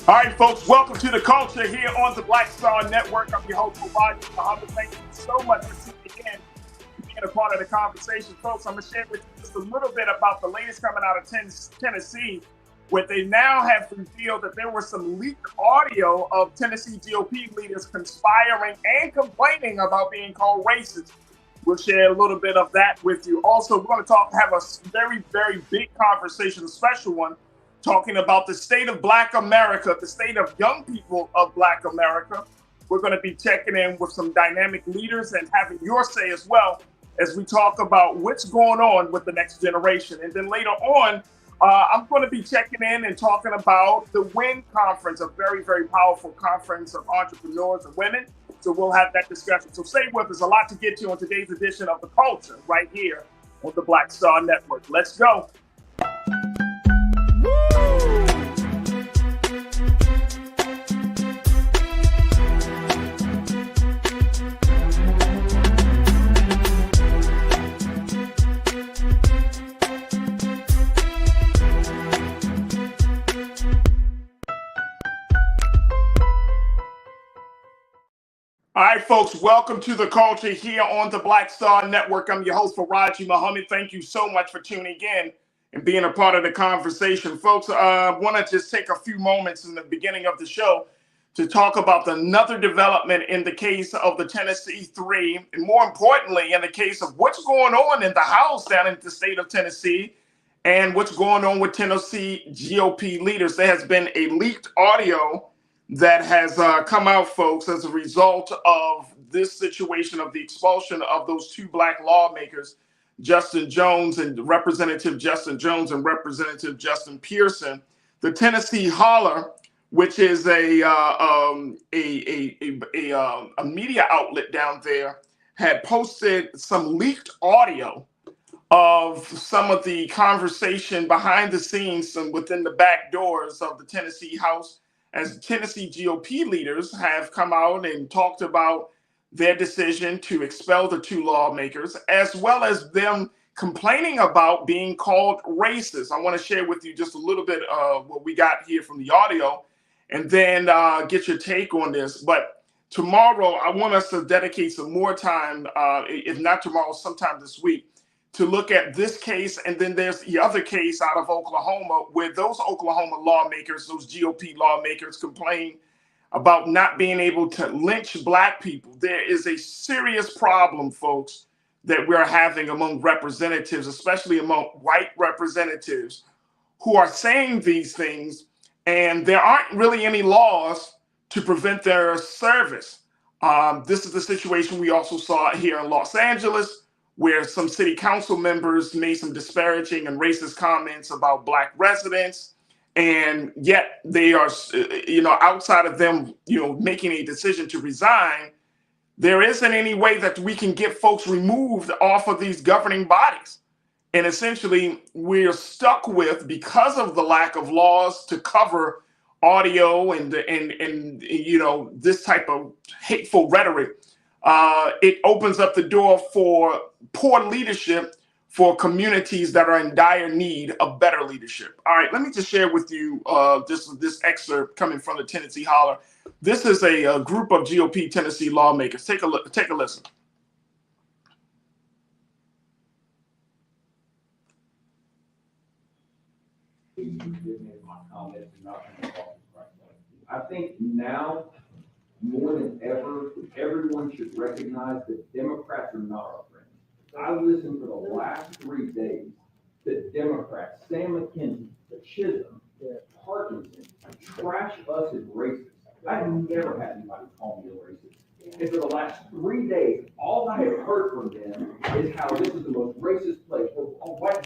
All right, folks, welcome to the culture here on the Black Star Network. I'm your host, Farajii. Thank you so much for tuning in and being a part of the conversation. Folks, I'm going to share with you just a little bit about the latest coming out of Tennessee, where they now have revealed that there was some leaked audio of Tennessee GOP leaders conspiring and complaining about being called racist. We'll share a little bit of that with you. Also, we're going to have a very, very big conversation, a special one, talking about the state of Black America, the state of young people of Black America. We're going to be checking in with some dynamic leaders and having your say as well as we talk about what's going on with the next generation. And then later on, I'm going to be checking in and talking about the WIN conference, a very, very powerful conference of entrepreneurs and women. So we'll have that discussion. So stay with us. A lot to get to on today's edition of The Culture right here on the Black Star Network. Let's go. All right, folks, welcome to the culture here on the Black Star Network. I'm your host, Farajii. Thank you so much for tuning in and being a part of the conversation. Folks, I want to just take a few moments in the beginning of the show to talk about another development in the case of the Tennessee Three, and more importantly, in the case of what's going on in the House down in the state of Tennessee and what's going on with Tennessee GOP leaders. There has been a leaked audio that has come out, folks, as a result of this situation of the expulsion of those two Black lawmakers, Representative Justin Jones and Representative Justin Pearson. The Tennessee Holler, which is a media outlet down there, had posted some leaked audio of some of the conversation behind the scenes and within the back doors of the Tennessee House, as Tennessee GOP leaders have come out and talked about their decision to expel the two lawmakers, as well as them complaining about being called racist. I want to share with you just a little bit of what we got here from the audio, and then get your take on this. But tomorrow, I want us to dedicate some more time, if not tomorrow, sometime this week, to look at this case. And then there's the other case out of Oklahoma, where those Oklahoma lawmakers, those GOP lawmakers, complain about not being able to lynch Black people. There is a serious problem, folks, that we're having among representatives, especially among white representatives, who are saying these things, and there aren't really any laws to prevent their service. This is the situation we also saw here in Los Angeles, where some city council members made some disparaging and racist comments about Black residents, and yet they are, outside of them, making a decision to resign, there isn't any way that we can get folks removed off of these governing bodies. And essentially, we're stuck with, because of the lack of laws to cover audio and this type of hateful rhetoric, it opens up the door for poor leadership for communities that are in dire need of better leadership. All right, let me just share with you this excerpt coming from the Tennessee Holler. This is a group of GOP Tennessee lawmakers. Take a look. Take a listen. I think now, more than ever, everyone should recognize that Democrats are not our friends. I listened for the last 3 days to Democrats, Sam McKenzie, the Chisholm, Parkinson, trash us as racist. I've never had anybody call me a racist. And for the last 3 days, all I have heard from them is how this is the most racist place.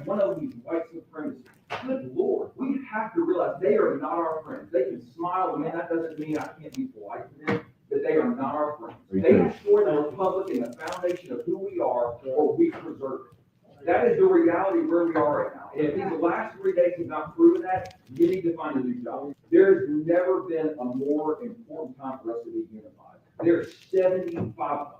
One of these white supremacists. Good Lord, we have to realize they are not our friends. They can smile, man, that doesn't mean I can't be polite to them, but they are not our friends. They destroy the republic and the foundation of who we are, or we preserve it. That is the reality where we are right now. And if these last 3 days have not proven that, you need to find a new job. There has never been a more important time for us to be unified. There are 75 of us.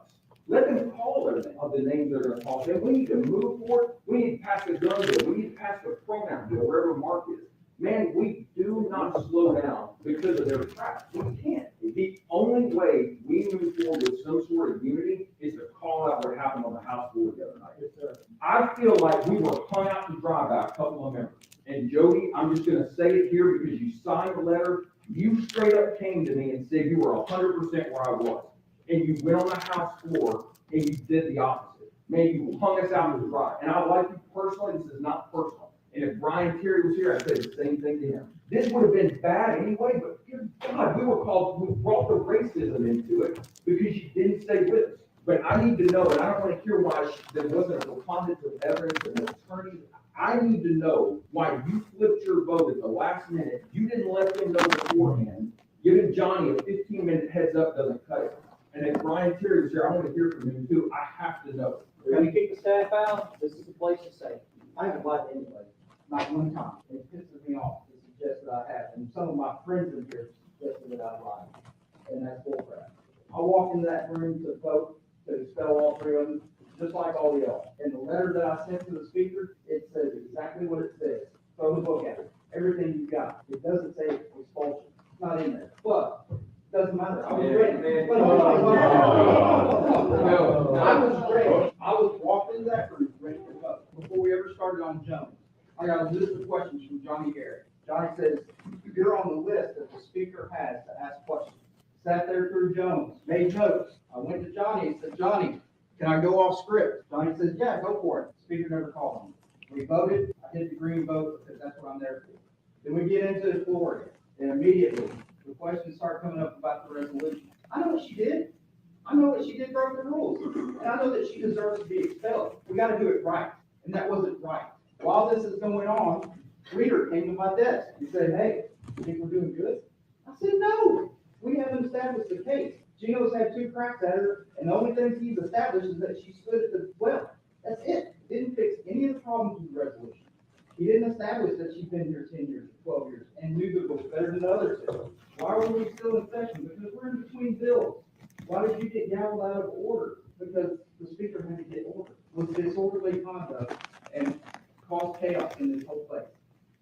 Let them call everything of the names they're going to call. Then we need to move forward. We need to pass the gun bill. We need to pass the pronoun bill, wherever Mark is. Man, we do not slow down because of their crap. We can't. The only way we move forward with some sort of unity is to call out what happened on the House floor the other night. Yes, sir. I feel like we were hung out to dry by a couple of members. And Jody, I'm just gonna say it here because you signed the letter. You straight up came to me and said you were 100% where I was. And you went on the House floor and you did the opposite. Man, you hung us out to dry. And I like you personally. This is not personal. And if Brian Terry was here, I'd say the same thing to him. This would have been bad anyway, but good God, we brought the racism into it because you didn't stay with us. But I need to know, and I don't want to hear why there wasn't a preponderance of evidence and an attorney. I need to know why you flipped your vote at the last minute. You didn't let them know beforehand. Giving Johnny a 15-minute heads up doesn't cut it. And if Brian Terry was here, I want to hear from him too. I have to know. We're gonna keep the staff out. This is the place to say. I haven't lied to anybody, not one time. It pisses me off to suggest that I have, and some of my friends in here suggested that I lied, and that's bullcrap. I walked into that room to vote to expel all three of them, just like all y'all. And the letter that I sent to the speaker, it says exactly what it says. Throw the book at it. Everything you got. It doesn't say expulsion. It's not in there. But doesn't matter. I was ready. But hold on. I was ready. I was walking into that room ready to vote before we ever started on Jones. I got a list of questions from Johnny Garrett. Johnny says, you're on the list that the speaker has to ask questions. Sat there through Jones, made notes. I went to Johnny and said, Johnny, can I go off script? Johnny says, yeah, go for it. Speaker never called me. We voted. I hit the green vote because that's what I'm there for. Then we get into the floor again, and immediately the questions start coming up about the resolution. I know what she did. I know that she did break the rules, and I know that she deserves to be expelled. We got to do it right, and that wasn't right. While this is going on, Reader came to my desk and said, hey, you think we're doing good? I said, no, we haven't established the case. Gino's had 2 cracks at her, and the only thing he's established is that she stood at the well. That's it. Didn't fix any of the problems with the resolution. He didn't establish that she'd been here 10 years, 12 years, and knew the book better than others did. Why were we still in session? Because we're in between bills. Why did you get gavelled out of order? Because the speaker had to get order. It was disorderly conduct and caused chaos in this whole place.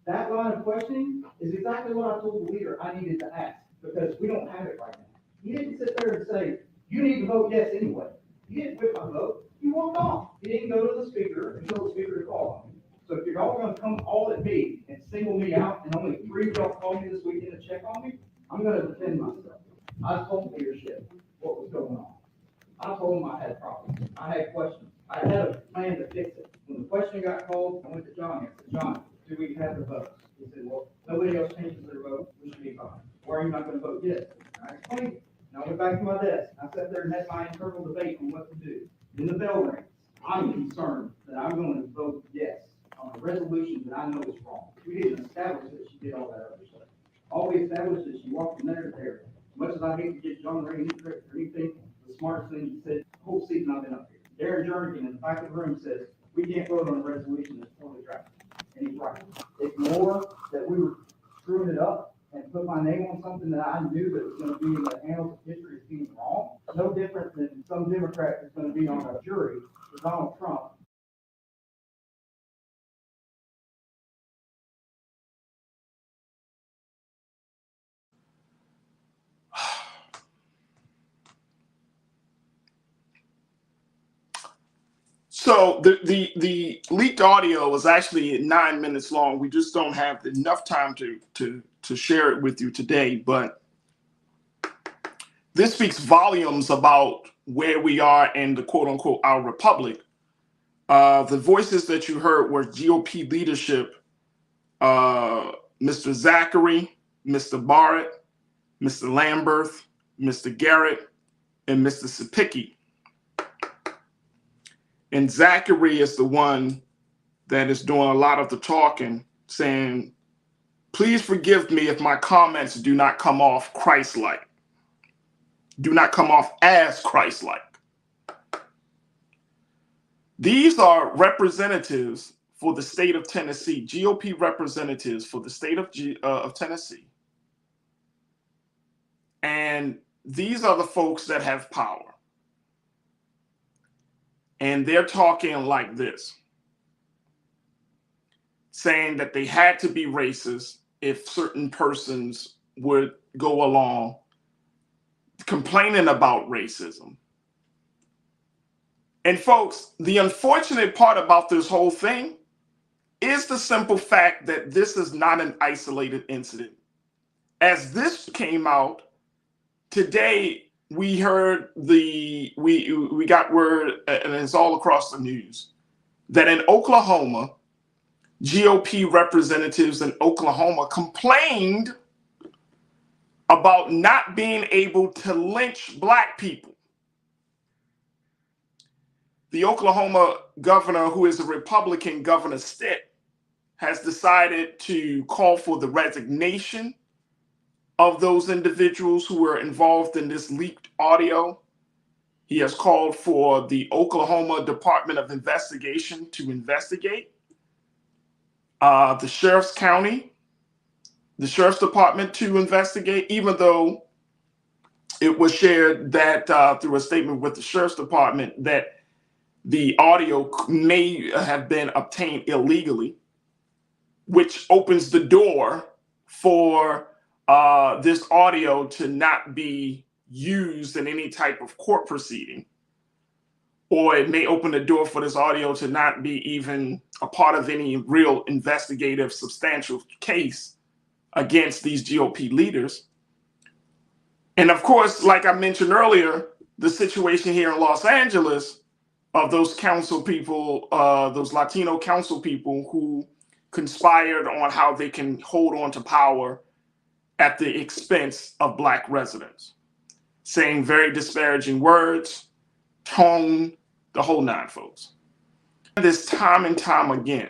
That line of questioning is exactly what I told the leader I needed to ask, because we don't have it right now. He didn't sit there and say, you need to vote yes anyway. He didn't whip my vote. He walked off. He didn't go to the speaker and tell the speaker to call on me. So if you're all going to come all at me and single me out, and only 3 of y'all call me this weekend to check on me, I'm going to defend myself. I told leadership what was going on. I told them I had problems. I had questions. I had a plan to fix it. When the question got called, I went to Johnny. I said, John, do we have the votes? He said, well, nobody else changes their vote. We should be fine. Why are you not going to vote yes? I explained it. And I went back to my desk. I sat there and had my internal debate on what to do. Then the bell rang. I'm concerned that I'm going to vote yes on a resolution that I know is wrong. We didn't establish that she did all that other stuff. All we established is she walked from there to there. As much as I hate to get John Ray any credit for anything, the smartest thing he said the whole season I've been up here. Darren Jernigan in the back of the room says, we can't vote on a resolution that's totally drafted. And he's right. Ignore that we were screwing it up and put my name on something that I knew that was going to be in the annals of history as being wrong. No different than some Democrat is going to be on a jury for Donald Trump. So the leaked audio is actually 9 minutes long. We just don't have enough time to share it with you today, but this speaks volumes about where we are in the quote unquote our republic. The voices that you heard were GOP leadership, Mr. Zachary, Mr. Barrett, Mr. Lamberth, Mr. Garrett, and Mr. Sapicki. And Zachary is the one that is doing a lot of the talking, saying, please forgive me if my comments do not come off Christ-like, do not come off as Christ-like. These are representatives for the state of Tennessee, GOP representatives for the state of Tennessee. And these are the folks that have power. And they're talking like this, saying that they had to be racist if certain persons would go along complaining about racism. And folks, the unfortunate part about this whole thing is the simple fact that this is not an isolated incident. As this came out today, we heard we got word, and it's all across the news, that in Oklahoma, GOP representatives in Oklahoma complained about not being able to lynch Black people. The Oklahoma governor, who is a Republican, Governor Stitt, has decided to call for the resignation of those individuals who were involved in this leaked audio. He has called for the Oklahoma Department of Investigation to investigate. The Sheriff's Department to investigate, even though it was shared that through a statement with the Sheriff's Department that the audio may have been obtained illegally, which opens the door for this audio to not be used in any type of court proceeding, or it may open the door for this audio to not be even a part of any real investigative substantial case against these GOP leaders. And of course, like I mentioned earlier, the situation here in Los Angeles of those council people, those Latino council people who conspired on how they can hold on to power at the expense of Black residents, saying very disparaging words, tone, the whole nine, folks. This time and time again.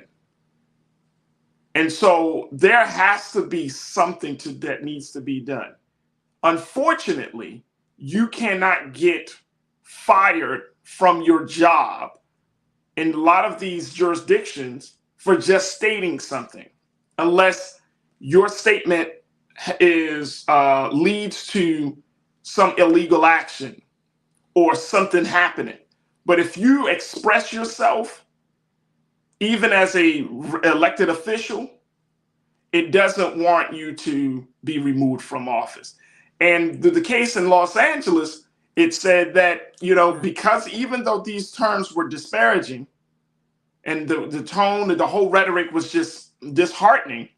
And so there has to be something that needs to be done. Unfortunately, you cannot get fired from your job in a lot of these jurisdictions for just stating something, unless your statement leads to some illegal action or something happening. But if you express yourself, even as a elected official, it doesn't warrant you to be removed from office. And the case in Los Angeles, it said that, because even though these terms were disparaging and the tone and the whole rhetoric was just disheartening,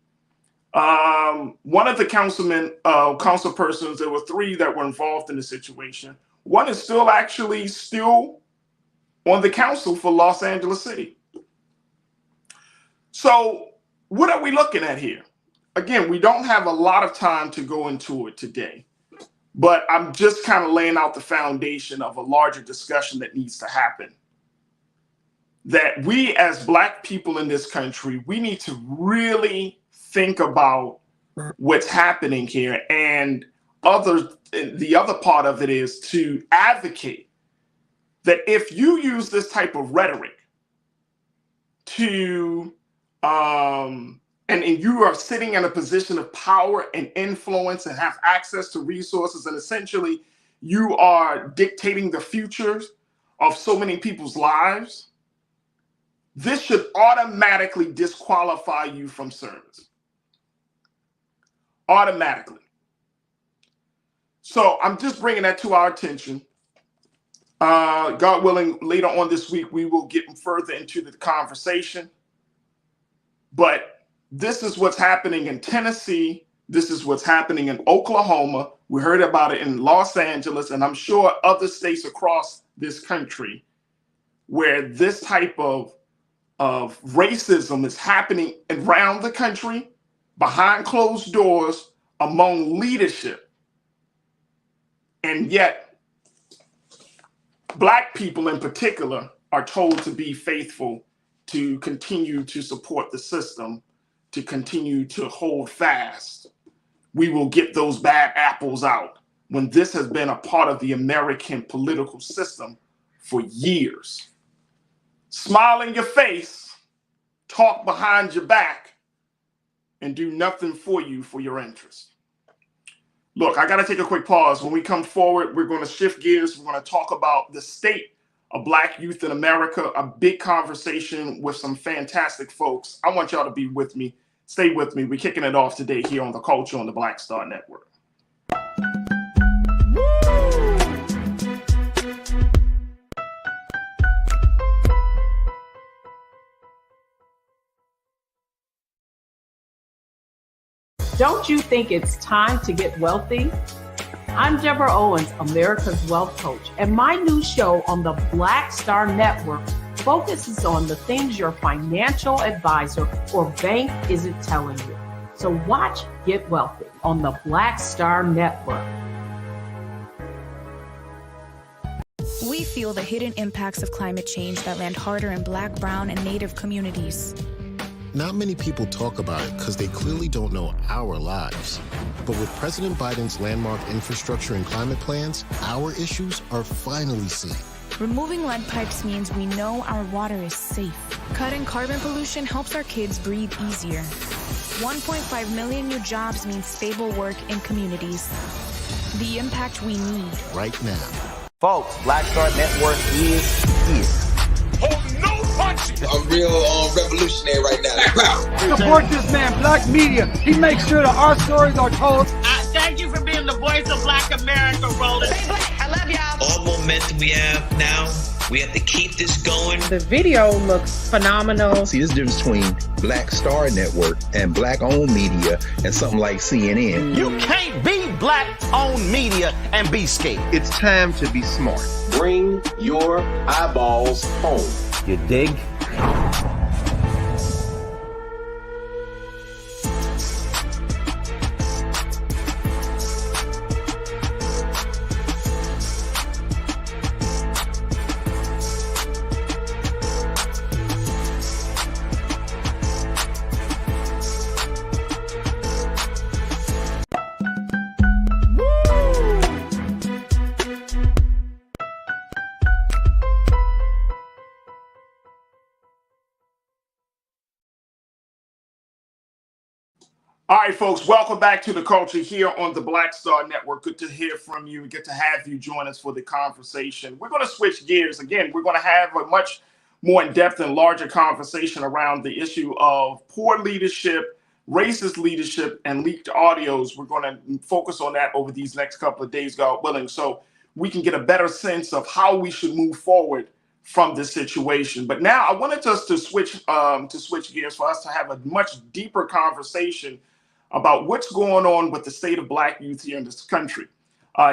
one of the council persons, there were three that were involved in the situation. One is still on the council for Los Angeles City. So what are we looking at here? Again, we don't have a lot of time to go into it today, but I'm just kind of laying out the foundation of a larger discussion that needs to happen. That we as Black people in this country, we need to really think about what's happening here. And the other part of it is to advocate that if you use this type of rhetoric to and you are sitting in a position of power and influence and have access to resources, and essentially you are dictating the futures of so many people's lives, this should automatically disqualify you from service. Automatically. So I'm just bringing that to our attention. God willing, later on this week, we will get further into the conversation. But this is what's happening in Tennessee. This is what's happening in Oklahoma. We heard about it in Los Angeles, and I'm sure other states across this country where this type of racism is happening around the country, behind closed doors, among leadership. And yet, Black people in particular are told to be faithful, to continue to support the system, to continue to hold fast. We will get those bad apples out, when this has been a part of the American political system for years. Smile in your face, talk behind your back, and do nothing for your interest. Look, I got to take a quick pause. When we come forward, we're going to shift gears. We're going to talk about the state of Black youth in America, a big conversation with some fantastic folks. I want y'all to be with me. Stay with me. We're kicking it off today here on The Culture on the Black Star Network. Don't you think it's time to get wealthy? I'm Deborah Owens, America's Wealth Coach, and my new show on the Black Star Network focuses on the things your financial advisor or bank isn't telling you. So watch Get Wealthy on the Black Star Network. We feel the hidden impacts of climate change that land harder in Black, Brown, and Native communities. Not many people talk about it because they clearly don't know our lives. But with President Biden's landmark infrastructure and climate plans, our issues are finally seen. Removing lead pipes means we know our water is safe. Cutting carbon pollution helps our kids breathe easier. 1.5 million new jobs means stable work in communities. The impact we need. Right now. Folks, Black Star Network is here. Oh, no punches! I'm real revolutionary right now. Support this man, Black Media. He makes sure that our stories are told. Thank you for being the voice of Black America, Roland. Stay black. I love y'all. All momentum we have now, we have to keep this going. The video looks phenomenal. See, this difference between Black Star Network and Black-owned media and something like CNN. You can't be Black-owned media and be scared. It's time to be smart. Bring your eyeballs home. You dig? All right, folks, welcome back to The Culture here on the Black Star Network. Good to hear from you. Good to have you join us for the conversation. We're going to switch gears. Again, we're going to have a much more in-depth and larger conversation around the issue of poor leadership, racist leadership, and leaked audios. We're going to focus on that over these next couple of days, God willing, so we can get a better sense of how we should move forward from this situation. But now I wanted us to switch gears for us to have a much deeper conversation about what's going on with the state of Black youth here in this country.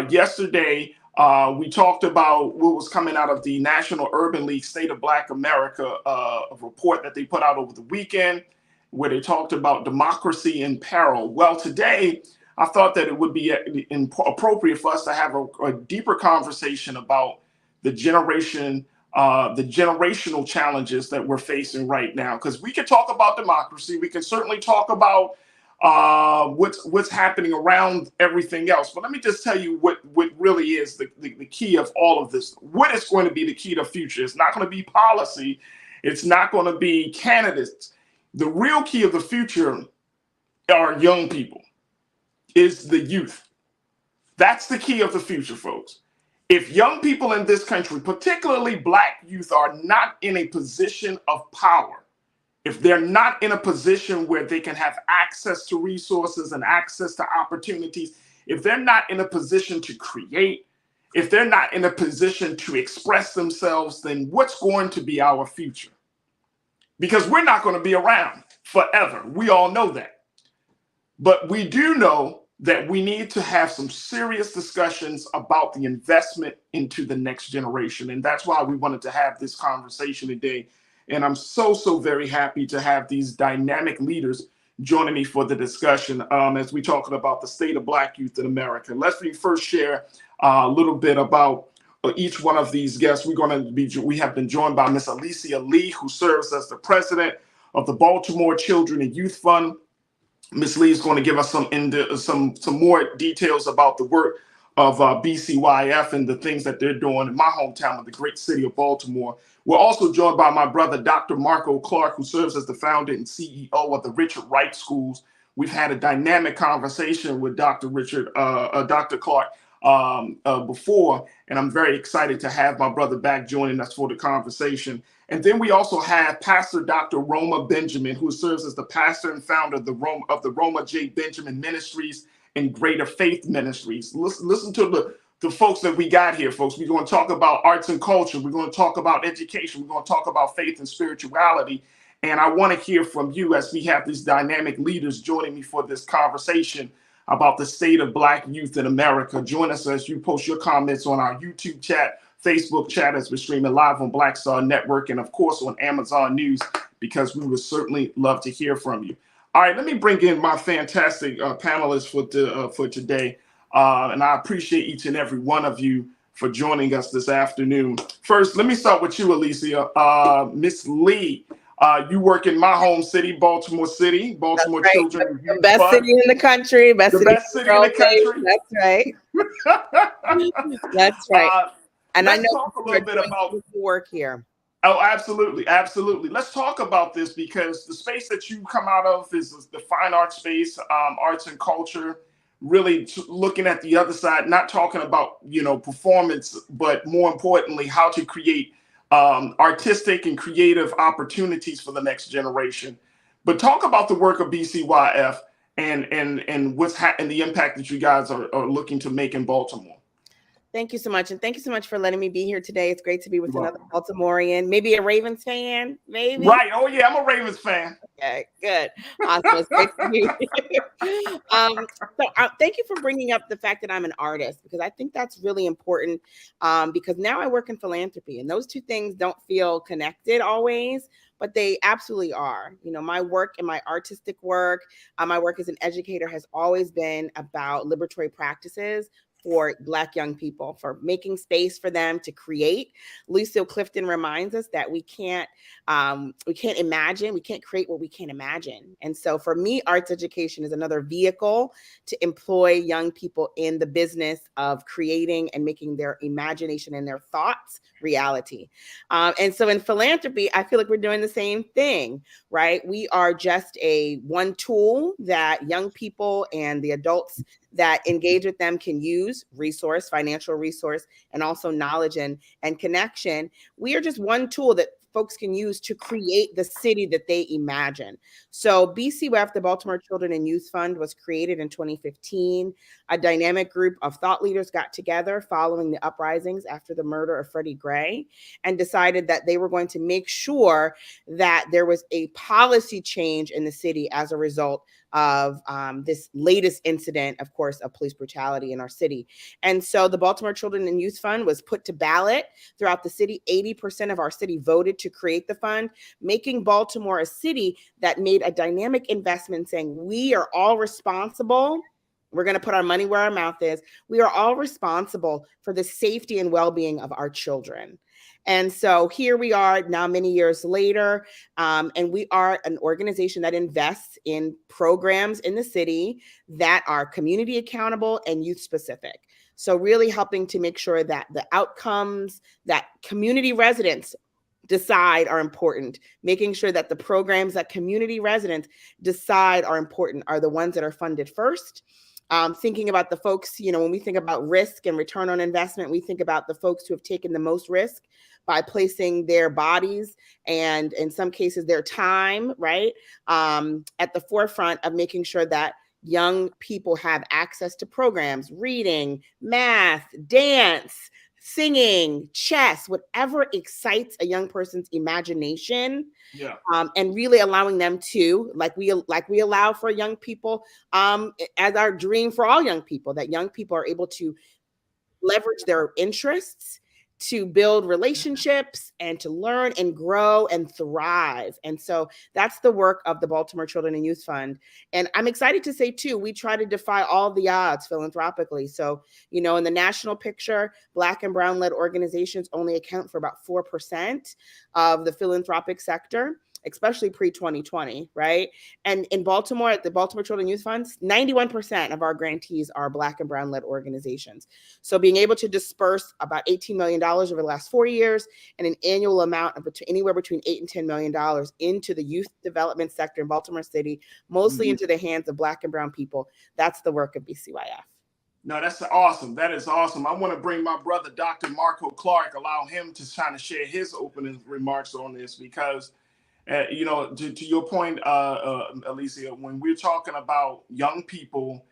Yesterday, we talked about what was coming out of the National Urban League State of Black America, a report that they put out over the weekend, where they talked about democracy in peril. Well, today, I thought that it would be appropriate for us to have a deeper conversation about the generational challenges that we're facing right now. Because we can talk about democracy, we can certainly talk about what's happening around everything else. But let me just tell you what really is the key of all of this. What is going to be the key to the future? It's not going to be policy. It's not going to be candidates. The real key of the future are young people, is the youth. That's the key of the future, folks. If young people in this country, particularly Black youth, are not in a position of power, if they're not in a position where they can have access to resources and access to opportunities, if they're not in a position to create, if they're not in a position to express themselves, then what's going to be our future? Because we're not going to be around forever. We all know that. But we do know that we need to have some serious discussions about the investment into the next generation. And that's why we wanted to have this conversation today. And I'm so very happy to have these dynamic leaders joining me for the discussion as we talking about the state of Black youth in America. Let me first share a little bit about each one of these guests. We have been joined by Miss Alicia Lee, who serves as the president of the Baltimore Children and Youth Fund. Ms. Lee is going to give us some more details about the work of BCYF and the things that they're doing in my hometown of the great city of Baltimore. We're also joined by my brother, Dr. Marco Clark, who serves as the founder and CEO of the Richard Wright Schools. We've had a dynamic conversation with Dr. Clark before, and I'm very excited to have my brother back joining us for the conversation. And then we also have Pastor Dr. Roma Benjamin, who serves as the pastor and founder of the Roma J. Benjamin Ministries and Greater Faith Ministries. Listen to the folks that we got here, folks. We're going to talk about arts and culture. We're going to talk about education. We're going to talk about faith and spirituality. And I want to hear from you as we have these dynamic leaders joining me for this conversation about the state of Black youth in America. Join us as you post your comments on our YouTube chat, Facebook chat, as we're streaming live on Black Star Network, and of course on Amazon News, because we would certainly love to hear from you. All right, let me bring in my fantastic panelists for today. And I appreciate each and every one of you for joining us this afternoon. First, let me start with you, Alicia. Miss Lee, you work in my home city, Baltimore City, Baltimore right. Children. The best city in the country. The best city in the country. That's right. That's right. And let's I know talk a little bit about work here. Oh, absolutely. Absolutely. Let's talk about this, because the space that you come out of is the fine arts space, arts and culture, really looking at the other side, not talking about, performance, but more importantly, how to create artistic and creative opportunities for the next generation. But talk about the work of BCYF and what's and the impact that you guys are looking to make in Baltimore. Thank you so much. And thank you so much for letting me be here today. It's great to be with another Baltimorean, maybe a Ravens fan, maybe. Right. Oh, yeah, I'm a Ravens fan. Okay, good. Awesome. It's great to be here. Thank you for bringing up the fact that I'm an artist, because I think that's really important, because now I work in philanthropy, and those two things don't feel connected always, but they absolutely are. My work and my artistic work, my work as an educator has always been about liberatory practices for Black young people, for making space for them to create. Lucille Clifton reminds us that we can't imagine, we can't create what we can't imagine. And so for me, arts education is another vehicle to employ young people in the business of creating and making their imagination and their thoughts reality. And so in philanthropy, I feel like we're doing the same thing, right? We are just one tool that young people and the adults that engage with them can use, financial resource, and also knowledge and connection. We are just one tool that folks can use to create the city that they imagine. So BCYF, the Baltimore Children and Youth Fund, was created in 2015. A dynamic group of thought leaders got together following the uprisings after the murder of Freddie Gray and decided that they were going to make sure that there was a policy change in the city as a result of this latest incident, of course, of police brutality in our city. And so the Baltimore Children and Youth Fund was put to ballot throughout the city. 80% of our city voted to create the fund, making Baltimore a city that made a dynamic investment saying, we are all responsible. We're going to put our money where our mouth is. We are all responsible for the safety and well-being of our children. And so here we are now many years later, and we are an organization that invests in programs in the city that are community accountable and youth specific. So really helping to make sure that the outcomes that community residents decide are important, making sure that the programs that community residents decide are important are the ones that are funded first. Thinking about the folks, when we think about risk and return on investment, we think about the folks who have taken the most risk by placing their bodies and in some cases their time, right, at the forefront of making sure that young people have access to programs, reading, math, dance, singing, chess, whatever excites a young person's imagination. Yeah. And really allowing them to, like we allow for young people, as our dream for all young people, that young people are able to leverage their interests to build relationships and to learn and grow and thrive. And so that's the work of the Baltimore Children and Youth Fund. And I'm excited to say too, we try to defy all the odds philanthropically. So, in the national picture, Black and Brown led organizations only account for about 4% of the philanthropic sector, especially pre-2020, right? And in Baltimore, at the Baltimore Children Youth Funds, 91% of our grantees are Black and Brown-led organizations. So being able to disperse about $18 million over the last 4 years and an annual amount of anywhere between $8 and $10 million into the youth development sector in Baltimore City, mostly into the hands of Black and Brown people, that's the work of BCYF. No, that's awesome. That is awesome. I want to bring my brother, Dr. Marco Clark, allow him to kind of share his opening remarks on this because, you know, to your point, Alicia, when we're talking about young people,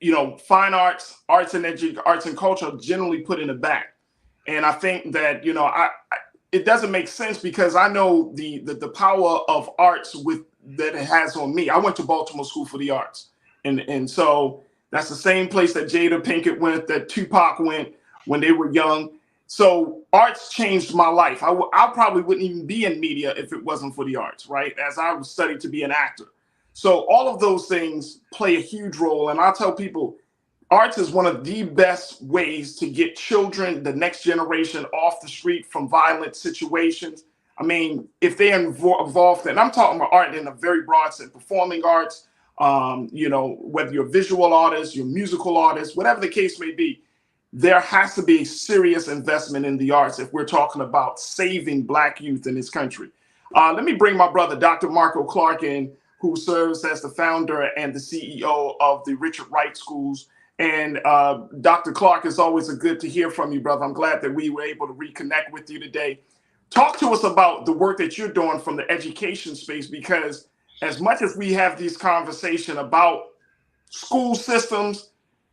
you know, fine arts, arts and culture are generally put in the back. And I think that, you know, it doesn't make sense because I know the power of arts with that it has on me. I went to Baltimore School for the Arts. And so that's the same place that Jada Pinkett went, that Tupac went when they were young. So arts changed my life. I probably wouldn't even be in media if it wasn't for the arts, right? As I was studying to be an actor. So all of those things play a huge role. And I tell people, arts is one of the best ways to get children, the next generation, off the street from violent situations. I mean, if they're involved, and I'm talking about art in a very broad sense, performing arts, you know, whether you're a visual artist, you're a musical artist, whatever the case may be, there has to be a serious investment in the arts if we're talking about saving Black youth in this country. Let me bring my brother, Dr. Marco Clark, in, who serves as the founder and the CEO of the Richard Wright Schools. And Dr. Clark, it's always good to hear from you, brother. I'm glad that we were able to reconnect with you today. Talk to us about the work that you're doing from the education space, because as much as we have these conversations about school systems,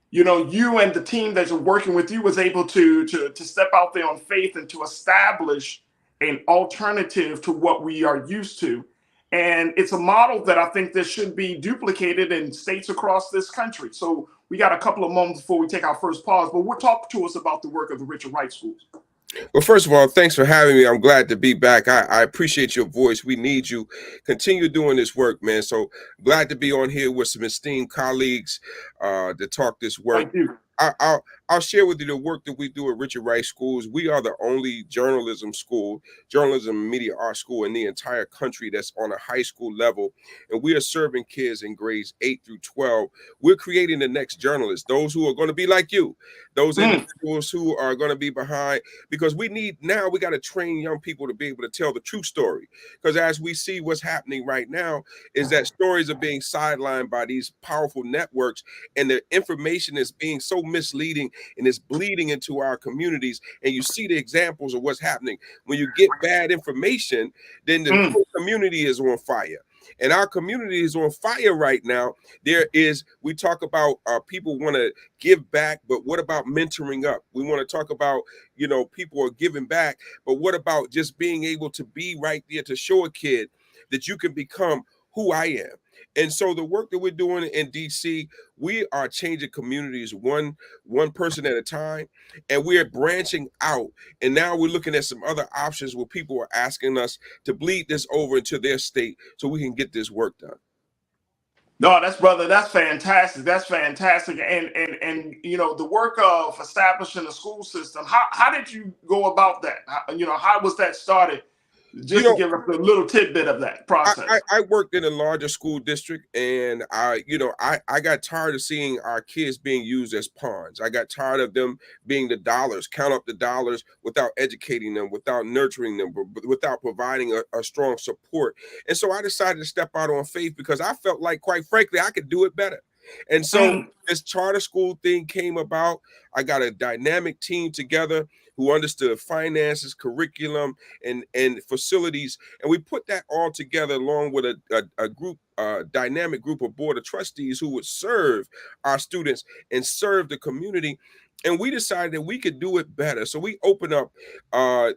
you know, you and the team that you're working with, you was able to step out there on faith and to establish an alternative to what we are used to. And it's a model that I think that should be duplicated in states across this country. So we got a couple of moments before we take our first pause, but talk to us about the work of the Richard Wright Schools. Well, first of all, thanks for having me. I'm glad to be back. I appreciate your voice. We need you. Continue doing this work, man. So glad to be on here with some esteemed colleagues to talk this work. Thank you. I'll share with you the work that we do at Richard Wright Schools. We are the only journalism and media art school in the entire country that's on a high school level. And we are serving kids in grades 8 through 12. We're creating the next journalists, those who are going to be like you, those individuals who are going to be behind, because we got to train young people to be able to tell the true story. Because as we see what's happening right now is that stories are being sidelined by these powerful networks, and the information is being so misleading and it's bleeding into our communities. And you see the examples of what's happening. When you get bad information, then the whole community is on fire. And our community is on fire right now. We talk about people want to give back, but what about mentoring up? We want to talk about, you know, people are giving back, but what about just being able to be right there to show a kid that you can become who I am? And so the work that we're doing in DC, we are changing communities one person at a time, and we are branching out. And now we're looking at some other options where people are asking us to bleed this over into their state so we can get this work done. No, that's fantastic. That's fantastic. And you know, the work of establishing a school system, how did you go about that? How was that started? Just to give us a little tidbit of that process. I worked in a larger school district, and I got tired of seeing our kids being used as pawns. I got tired of them being the dollars, count up the dollars without educating them, without nurturing them, without providing a strong support. And so I decided to step out on faith because I felt like, quite frankly, I could do it better. And so this charter school thing came about. I got a dynamic team together who understood finances, curriculum, and facilities. And we put that all together along with a dynamic group of board of trustees who would serve our students and serve the community. And we decided that we could do it better. So we opened up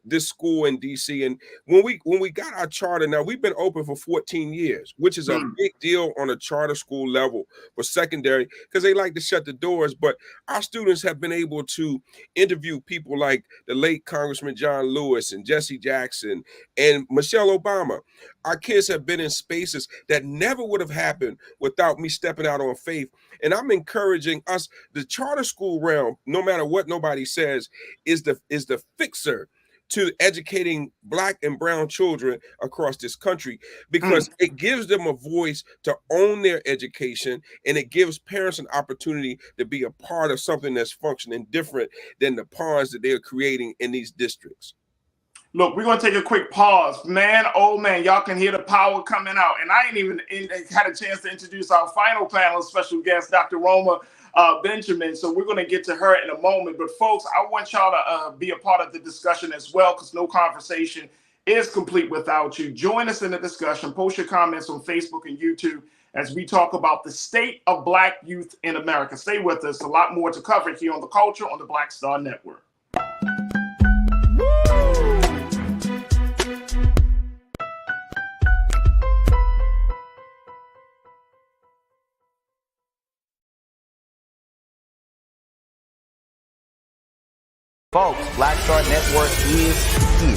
this school in DC. And when we got our charter, now we've been open for 14 years, which is a big deal on a charter school level for secondary, because they like to shut the doors. But our students have been able to interview people like the late Congressman John Lewis and Jesse Jackson and Michelle Obama. Our kids have been in spaces that never would have happened without me stepping out on faith. And I'm encouraging us, the charter school realm, no matter what nobody says, is the fixer to educating Black and brown children across this country, because it gives them a voice to own their education, and it gives parents an opportunity to be a part of something that's functioning different than the pawns that they're creating in these districts. Look, we're gonna take a quick pause, man. Oh man, y'all can hear the power coming out, and I ain't even had a chance to introduce our final panel special guest, Dr. Roma Benjamin. So we're gonna get to her in a moment. But folks, I want y'all to be a part of the discussion as well, because no conversation is complete without you. Join us in the discussion. Post your comments on Facebook and YouTube as we talk about the state of Black youth in America. Stay with us. A lot more to cover here on The Culture on the Black Star Network. Folks, Black Star Network is here.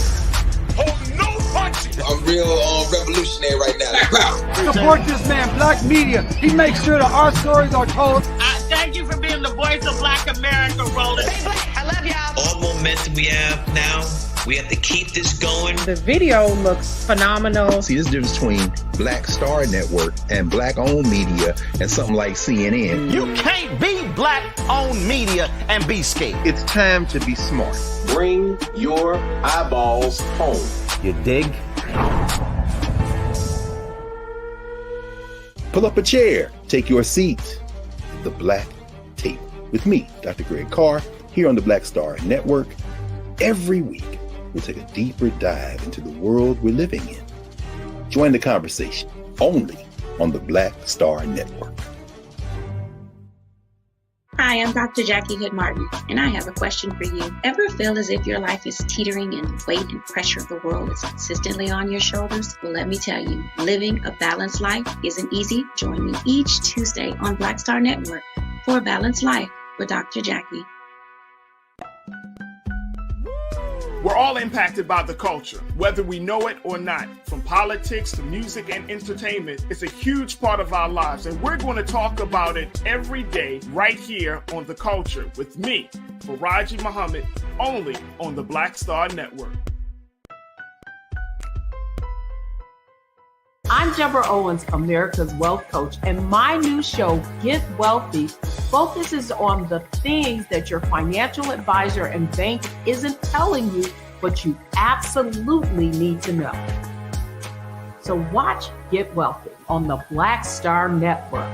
Hold no punches. I'm real revolutionary right now. Support this man, Black media. He makes sure that our stories are told. Thank you for being the voice of Black America, Roland. I love y'all. All momentum we have now, we have to keep this going. The video looks phenomenal. See, this difference between Black Star Network and Black-owned media and something like CNN. You can't be Black-owned media and be scared. It's time to be smart. Bring your eyeballs home. You dig? Pull up a chair. Take your seat. The Black Table with me, Dr. Greg Carr, here on the Black Star Network. Every week, we'll take a deeper dive into the world we're living in. Join the conversation only on the Black Star Network. Hi, I'm Dr. Jackie Hood Martin, and I have a question for you. Ever feel as if your life is teetering and the weight and pressure of the world is consistently on your shoulders? Well, let me tell you, living a balanced life isn't easy. Join me each Tuesday on Black Star Network for A Balanced Life with Dr. Jackie. We're all impacted by the culture, whether we know it or not. From politics to music and entertainment, it's a huge part of our lives, and we're going to talk about it every day right here on The Culture with me, Farajii Muhammad, only on the Black Star Network. I'm Deborah Owens, America's Wealth Coach, and my new show, Get Wealthy, focuses on the things that your financial advisor and bank isn't telling you, but you absolutely need to know. So watch Get Wealthy on the Black Star Network.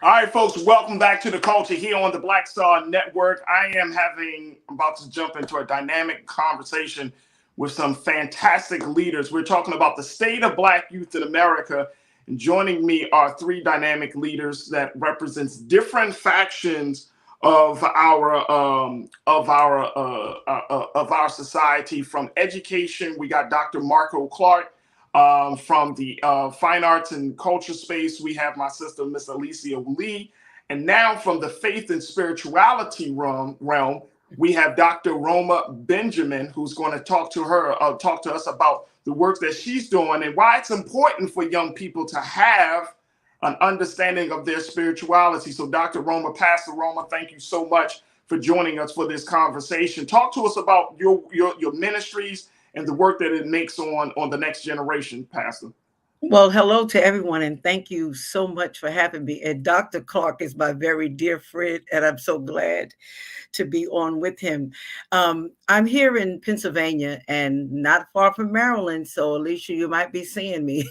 All right, folks, welcome back to The Culture here on the Black Star Network. I'm about to jump into a dynamic conversation with some fantastic leaders. We're talking about the state of Black youth in America. And joining me are three dynamic leaders that represents different factions of our society. From education, we got Dr. Marco Clark. From the fine arts and culture space, we have my sister, Miss Alicia Lee. And now from the faith and spirituality realm, we have Dr. Roma Benjamin, who's going to talk to us about the work that she's doing and why it's important for young people to have an understanding of their spirituality. So Dr. Roma, Pastor Roma, thank you so much for joining us for this conversation. Talk to us about your ministries and the work that it makes on the next generation, Pastor. Well, hello to everyone, and thank you so much for having me. And Dr. Clark is my very dear friend, and I'm so glad to be on with him. I'm here in Pennsylvania and not far from Maryland, so Alicia, you might be seeing me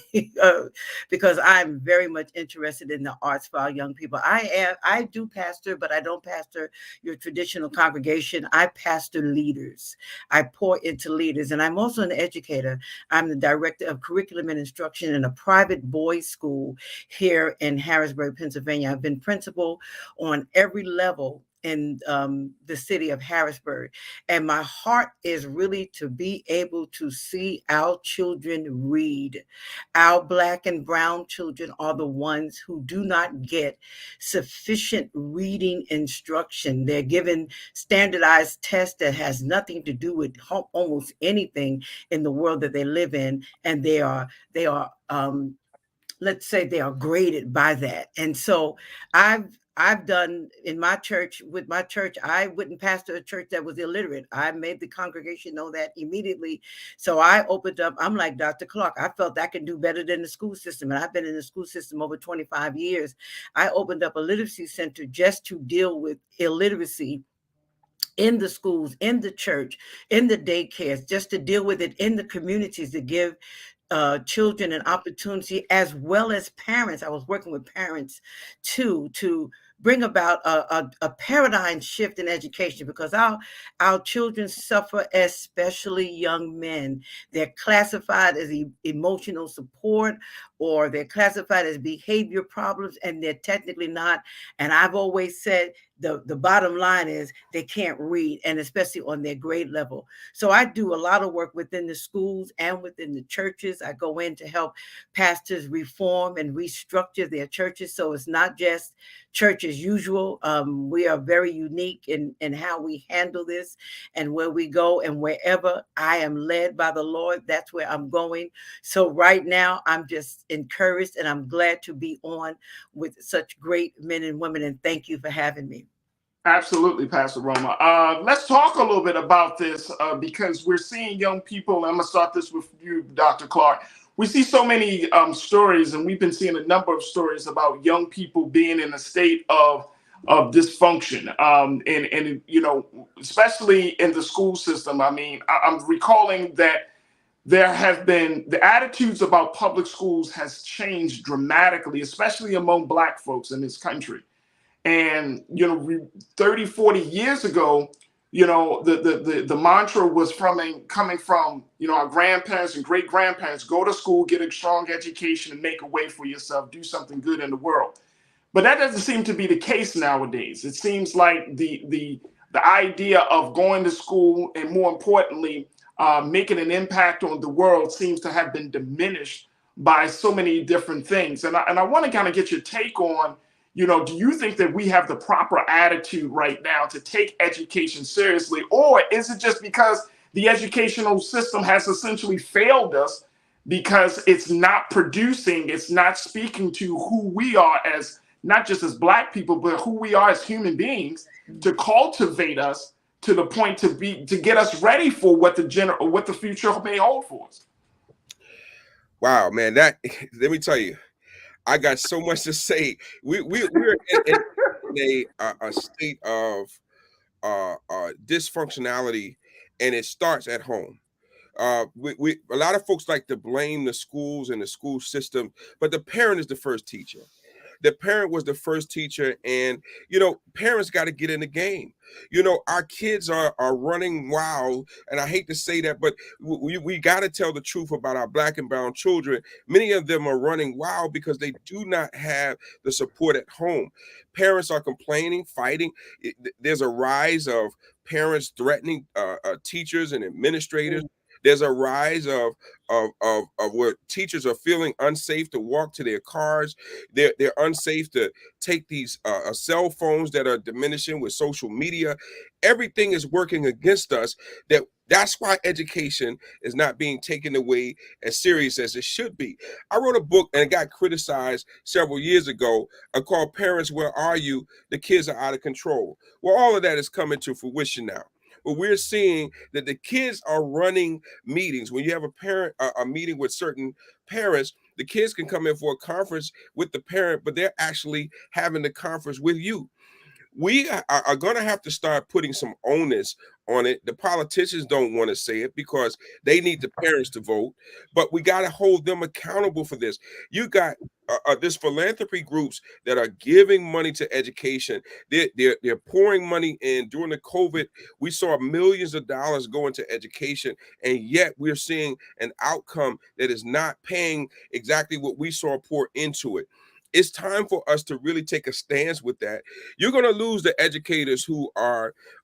because I'm very much interested in the arts for our young people. I do pastor, but I don't pastor your traditional congregation. I pastor leaders. I pour into leaders, and I'm also an educator. I'm the director of curriculum and instruction in a private boys' school here in Harrisburg, Pennsylvania. I've been principal on every level in the city of Harrisburg. And my heart is really to be able to see our children read. Our Black and brown children are the ones who do not get sufficient reading instruction. They're given standardized tests that has nothing to do with almost anything in the world that they live in. And they are let's say they are graded by that. And so I've done in my church, with my church, I wouldn't pastor a church that was illiterate. I made the congregation know that immediately. So I opened up, I'm like Dr. Clark, I felt I can do better than the school system. And I've been in the school system over 25 years. I opened up a literacy center just to deal with illiteracy in the schools, in the church, in the daycares, just to deal with it in the communities, to give children an opportunity, as well as parents. I was working with parents too, to bring about a paradigm shift in education, because our children suffer, especially young men. They're classified as emotional support, or they're classified as behavior problems, and they're technically not. And I've always said the bottom line is they can't read, and especially on their grade level. So I do a lot of work within the schools and within the churches. I go in to help pastors reform and restructure their churches. So it's not just church as usual. We are very unique in how we handle this and where we go, and wherever I am led by the Lord, that's where I'm going. So right now I'm just encouraged, and I'm glad to be on with such great men and women. And thank you for having me. Absolutely, Pastor Roma. Let's talk a little bit about this because we're seeing young people. I'm going to start this with you, Dr. Clark. We see so many stories, and we've been seeing a number of stories about young people being in a state of dysfunction, and you know, especially in the school system. I mean, I'm recalling that there have been the attitudes about public schools has changed dramatically, especially among Black folks in this country. And, you know, 30, 40 years ago, you know, the mantra was coming from, you know, our grandparents and great grandparents: go to school, get a strong education, and make a way for yourself, do something good in the world. But that doesn't seem to be the case nowadays. It seems like the idea of going to school and, more importantly, making an impact on the world seems to have been diminished by so many different things. And I want to kind of get your take on, you know, do you think that we have the proper attitude right now to take education seriously? Or is it just because the educational system has essentially failed us because it's not producing, it's not speaking to who we are as, not just as Black people, but who we are as human beings, to cultivate us to the point to get us ready for what the future may hold for us? Wow, man, let me tell you, I got so much to say. We're in a state of dysfunctionality, and it starts at home. A lot of folks like to blame the schools and the school system, but the parent is the first teacher. The parent was the first teacher, and you know, parents got to get in the game. You know, our kids are running wild, and I hate to say that, but we got to tell the truth about our Black and brown children. Many of them are running wild because they do not have the support at home. Parents are complaining, fighting. There's a rise of parents threatening teachers and administrators. There's a rise of where teachers are feeling unsafe to walk to their cars. They're unsafe to take these cell phones that are diminishing with social media. Everything is working against us. That's why education is not being taken away as serious as it should be. I wrote a book, and it got criticized several years ago, called Parents, Where Are You? The Kids Are Out of Control. Well, all of that is coming to fruition now. But we're seeing that the kids are running meetings. When you have a meeting with certain parents, the kids can come in for a conference with the parent, but they're actually having the conference with you. We are going to have to start putting some onus on it. The politicians don't want to say it because they need the parents to vote, but we got to hold them accountable for this. You got this philanthropy groups that are giving money to education. They're pouring money in. During the COVID, we saw millions of dollars go into education, and yet we're seeing an outcome that is not paying exactly what we saw pour into it. It's time for us to really take a stance with that. You're going to lose the educators who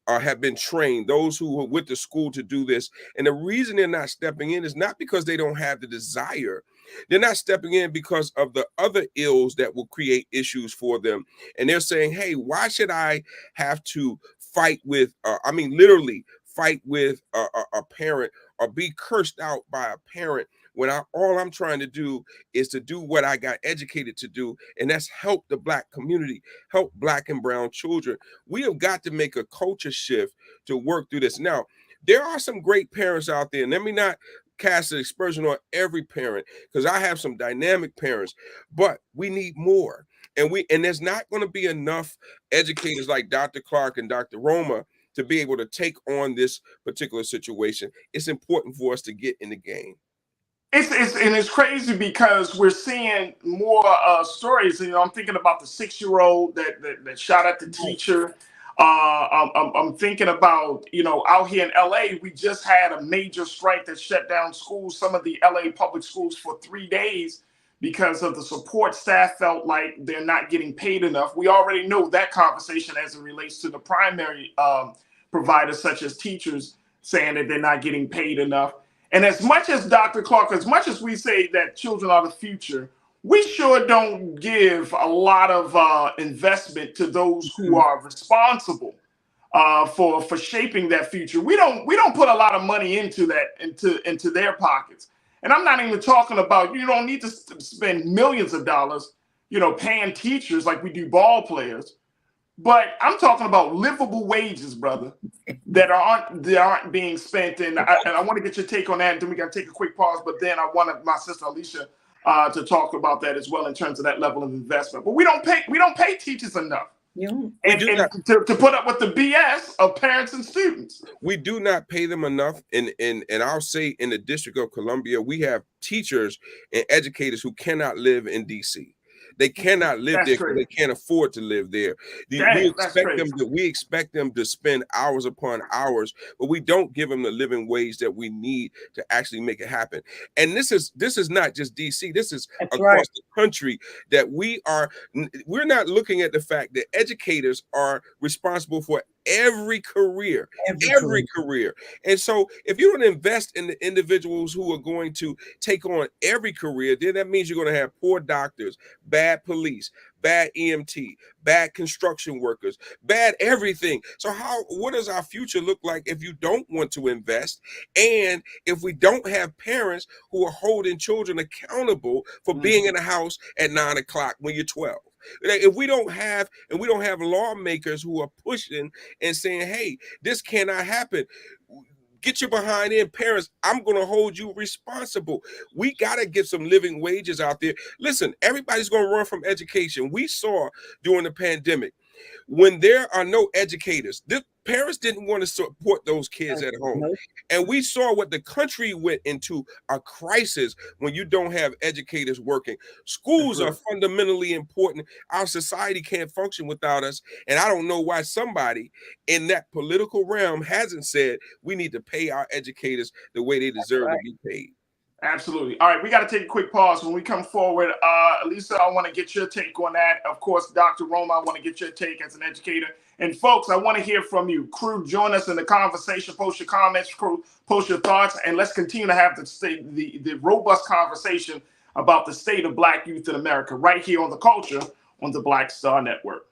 have been trained, those who were with the school to do this. And the reason they're not stepping in is not because they don't have the desire. They're not stepping in because of the other ills that will create issues for them. And they're saying, hey, why should I have to fight with, literally fight with a parent or be cursed out by a parent when all I'm trying to do is to do what I got educated to do, and that's help the Black community, help Black and brown children. We have got to make a culture shift to work through this. Now, there are some great parents out there, and let me not cast an aspersion on every parent, because I have some dynamic parents, but we need more. And there's not going to be enough educators like Dr. Clark and Dr. Roma to be able to take on this particular situation. It's important for us to get in the game. It's crazy because we're seeing more stories. You know, I'm thinking about the 6-year-old that shot at the teacher. I'm thinking about, you know, out here in LA, we just had a major strike that shut down schools, some of the LA public schools, for 3 days because of the support staff felt like they're not getting paid enough. We already know that conversation as it relates to the primary providers, such as teachers, saying that they're not getting paid enough. And as much as Dr. Clark, as much as we say that children are the future, we sure don't give a lot of investment to those who are responsible for shaping that future. We don't put a lot of money into that, into their pockets. And I'm not even talking about, you don't need to spend millions of dollars, you know, paying teachers like we do ball players. But I'm talking about livable wages, brother, that aren't being spent. And I want to get your take on that. And then we got to take a quick pause. But then I wanted my sister Alicia to talk about that as well in terms of that level of investment. But we don't pay teachers enough. Yeah. And to put up with the BS of parents and students. We do not pay them enough. And I'll say in the District of Columbia, we have teachers and educators who cannot live in DC. They cannot live there because they can't afford to live there. We expect them to spend hours upon hours, but we don't give them the living wage that we need to actually make it happen. And this is not just DC. This is across the country that we're not looking at the fact that educators are responsible for every career. And so if you don't invest in the individuals who are going to take on every career, then that means you're going to have poor doctors, bad police, bad EMT, bad construction workers, bad everything. So what does our future look like if you don't want to invest? And if we don't have parents who are holding children accountable for being in the house at 9 o'clock when you're 12? If we don't have lawmakers who are pushing and saying, hey, this cannot happen, get your behind in, parents. I'm going to hold you responsible. We got to get some living wages out there. Listen, everybody's going to run from education. We saw during the pandemic, when there are no educators, parents didn't want to support those kids at home. And we saw what the country went into, a crisis when you don't have educators working. Schools are fundamentally important. Our society can't function without us. And I don't know why somebody in that political realm hasn't said we need to pay our educators the way they deserve to be paid. Absolutely. All right, we got to take a quick pause. When we come forward, Lisa, I want to get your take on that. Of course, Dr. Roma, I want to get your take as an educator. And folks, I want to hear from you. Crew, join us in the conversation. Post your comments, crew, post your thoughts, and let's continue to have the robust conversation about the state of Black youth in America right here on The Culture on the Black Star Network.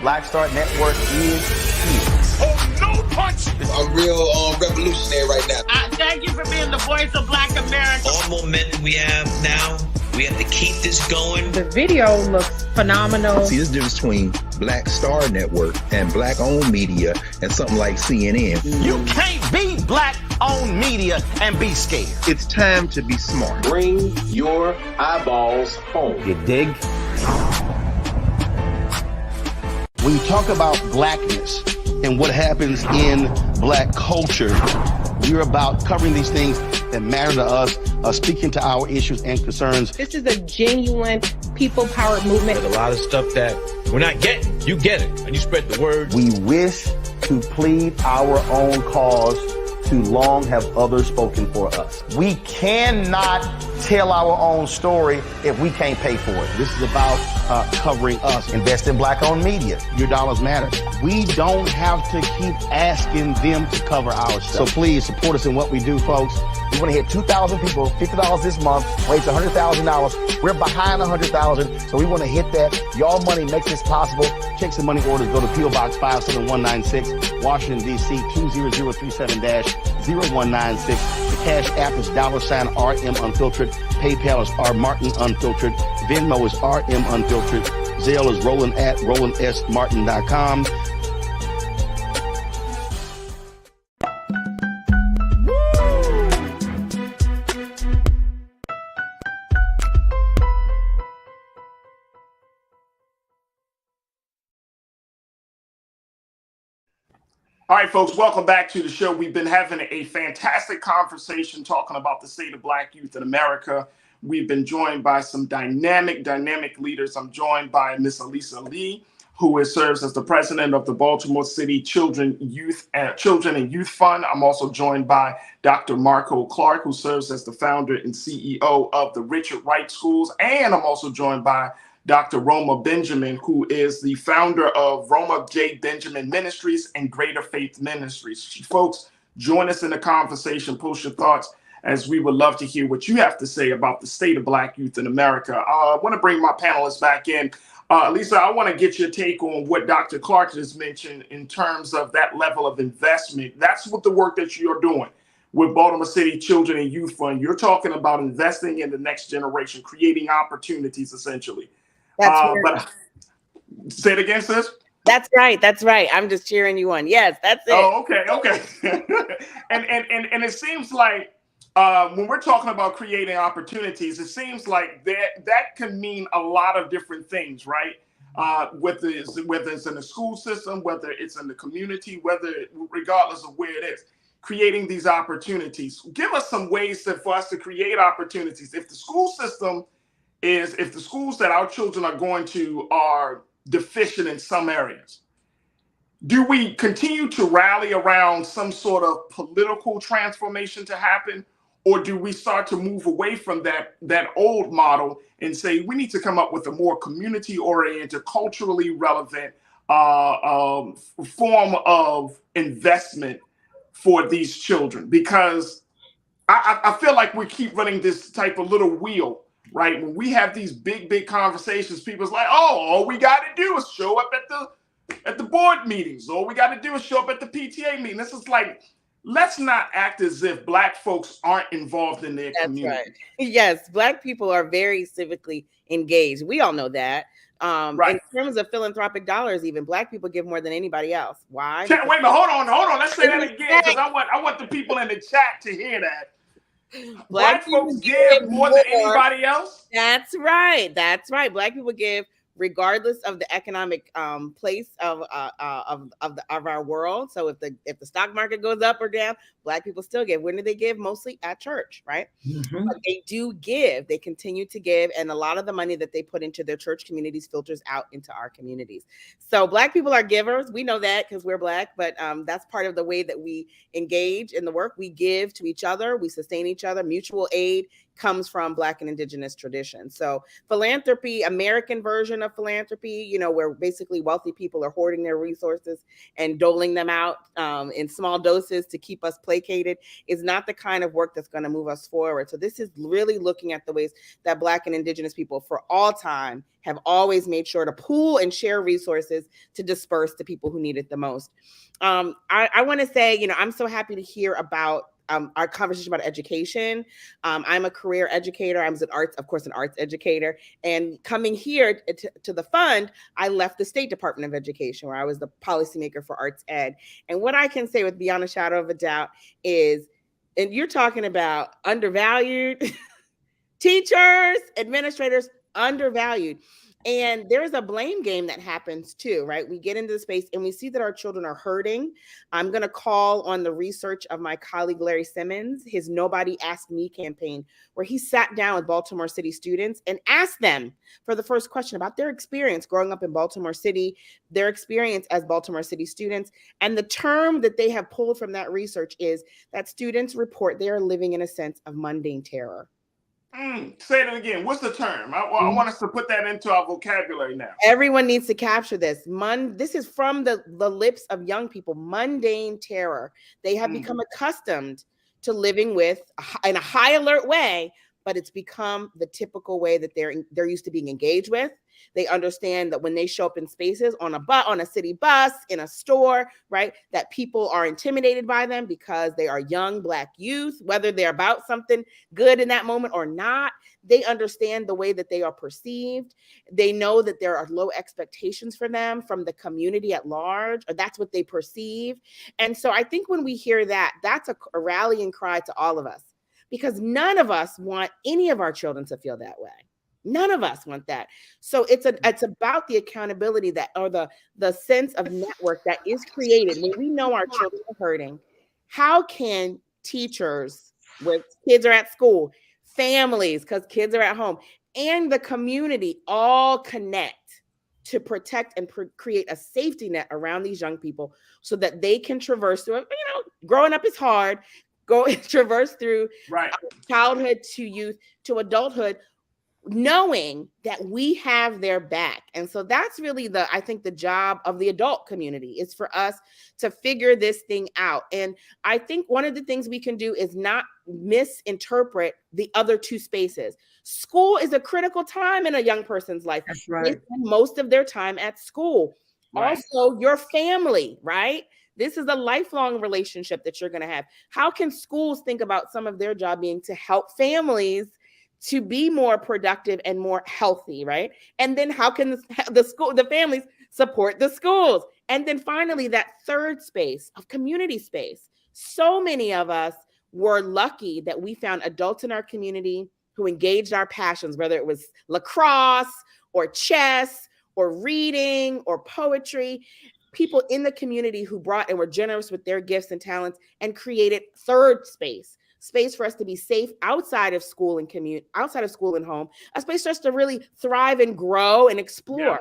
Black Star Network is here. Oh, no punch! I'm real revolutionary right now. Thank you for being the voice of Black America. All momentum we have now, we have to keep this going. The video looks phenomenal. See, there's a difference between Black Star Network and Black-owned media and something like CNN. You can't be Black-owned media and be scared. It's time to be smart. Bring your eyeballs home. You dig? When you talk about blackness and what happens in Black culture, you're about covering these things that matter to us, speaking to our issues and concerns. This is a genuine people-powered movement. There's a lot of stuff that we're not getting. You get it, and you spread the word. We wish to plead our own cause. Too long have others spoken for us. We cannot tell our own story if we can't pay for it. This is about covering us. Invest in Black-owned media. Your dollars matter. We don't have to keep asking them to cover our stuff. So please support us in what we do, folks. We want to hit 2,000 people, $50 this month, raise $100,000. We're behind 100,000, so we want to hit that. Y'all money makes this possible. Check some money orders. Go to P.O. Box 57196, Washington, D.C. 20037-0196. The Cash App is $RM Unfiltered. PayPal is R Martin Unfiltered. Venmo is RM Unfiltered. Zelle is Roland at RolandSMartin.com. All right, folks, welcome back to the show. We've been having a fantastic conversation talking about the state of Black youth in America. We've been joined by some dynamic leaders. I'm joined by Miss Elisa Lee, who serves as the president of the Baltimore City Children and Youth Fund. I'm also joined by Dr. Marco Clark, who serves as the founder and CEO of the Richard Wright Schools. And I'm also joined by Dr. Roma Benjamin, who is the founder of Roma J. Benjamin Ministries and Greater Faith Ministries. Folks, join us in the conversation. Post your thoughts, as we would love to hear what you have to say about the state of Black youth in America. I want to bring my panelists back in. Lisa, I want to get your take on what Dr. Clark just mentioned in terms of that level of investment. That's what the work that you're doing with Baltimore City Children and Youth Fund. You're talking about investing in the next generation, creating opportunities, essentially. That's but say it again, sis. That's right. That's right. I'm just cheering you on. Yes, that's it. Oh, okay. and it seems like when we're talking about creating opportunities, it seems like that can mean a lot of different things, right? Whether it's in the school system, whether it's in the community, regardless of where it is, creating these opportunities. Give us some ways for us to create opportunities. If the schools that our children are going to are deficient in some areas, do we continue to rally around some sort of political transformation to happen? Or do we start to move away from that old model and say we need to come up with a more community-oriented, culturally relevant form of investment for these children? Because I feel like we keep running this type of little wheel, right? When we have these big conversations, people's like, oh, all we got to do is show up at the board meetings. All we got to do is show up at the PTA meeting. This is like, let's not act as if Black folks aren't involved in their community. Right. Yes, Black people are very civically engaged. We all know that. Right. In terms of philanthropic dollars, even Black people give more than anybody else. Why? Wait a minute, hold on. Let's say that again, because I want the people in the chat to hear that. Black folks give more than anybody else? That's right. Black people give regardless of the economic place of our world. So if the stock market goes up or down, Black people still give. When do they give? Mostly at church, right? Mm-hmm. But they do give. They continue to give, and a lot of the money that they put into their church communities filters out into our communities. So Black people are givers. We know that because we're Black, but that's part of the way that we engage in the work. We give to each other. We sustain each other. Mutual aid comes from Black and Indigenous tradition. So philanthropy, American version of philanthropy, where basically wealthy people are hoarding their resources and doling them out in small doses to keep us placated, is not the kind of work that's going to move us forward. So this is really looking at the ways that Black and Indigenous people for all time have always made sure to pool and share resources to disperse to people who need it the most. I want to say, I'm so happy to hear about our conversation about education. I'm a career educator. I was an arts educator. And coming here to the fund, I left the State Department of Education, where I was the policymaker for arts ed. And what I can say with beyond a shadow of a doubt is, and you're talking about undervalued teachers, administrators, undervalued. And there's a blame game that happens too, right? We get into the space and we see that our children are hurting. I'm going to call on the research of my colleague, Larry Simmons, his Nobody Asked Me campaign, where he sat down with Baltimore City students and asked them for the first question about their experience growing up in Baltimore City, their experience as Baltimore City students. And the term that they have pulled from that research is that students report they are living in a sense of mundane terror. Say it again. What's the term? I want us to put that into our vocabulary now. Everyone needs to capture this. This is from the lips of young people. Mundane terror. They have become accustomed to living with in a high alert way, but it's become the typical way that they're used to being engaged with. They understand that when they show up in spaces on a city bus, in a store, right, that people are intimidated by them because they are young Black youth, whether they're about something good in that moment or not. They understand the way that they are perceived. They know that there are low expectations for them from the community at large, or that's what they perceive. And so I think when we hear that, that's a rallying cry to all of us, because none of us want any of our children to feel that way. None of us want that. So it's about the accountability or the sense of network that is created when we know our children are hurting. How can teachers, with kids are at school, families, because kids are at home, and the community all connect to protect and create a safety net around these young people so that they can traverse through, growing up is hard, traverse through childhood to youth to adulthood, knowing that we have their back. And so that's really I think the job of the adult community is for us to figure this thing out. And I think one of the things we can do is not misinterpret the other two spaces. School is a critical time in a young person's life. That's right. They spend most of their time at school. Right. Also, your family, right? This is a lifelong relationship that you're going to have. How can schools think about some of their job being to help families to be more productive and more healthy, right? And then how can the families support the schools? And then finally, that third space of community space. So many of us were lucky that we found adults in our community who engaged our passions, whether it was lacrosse or chess or reading or poetry, people in the community who brought and were generous with their gifts and talents and created third space for us to be safe outside of school and outside of school and home, a space for us to really thrive and grow and explore. Yeah.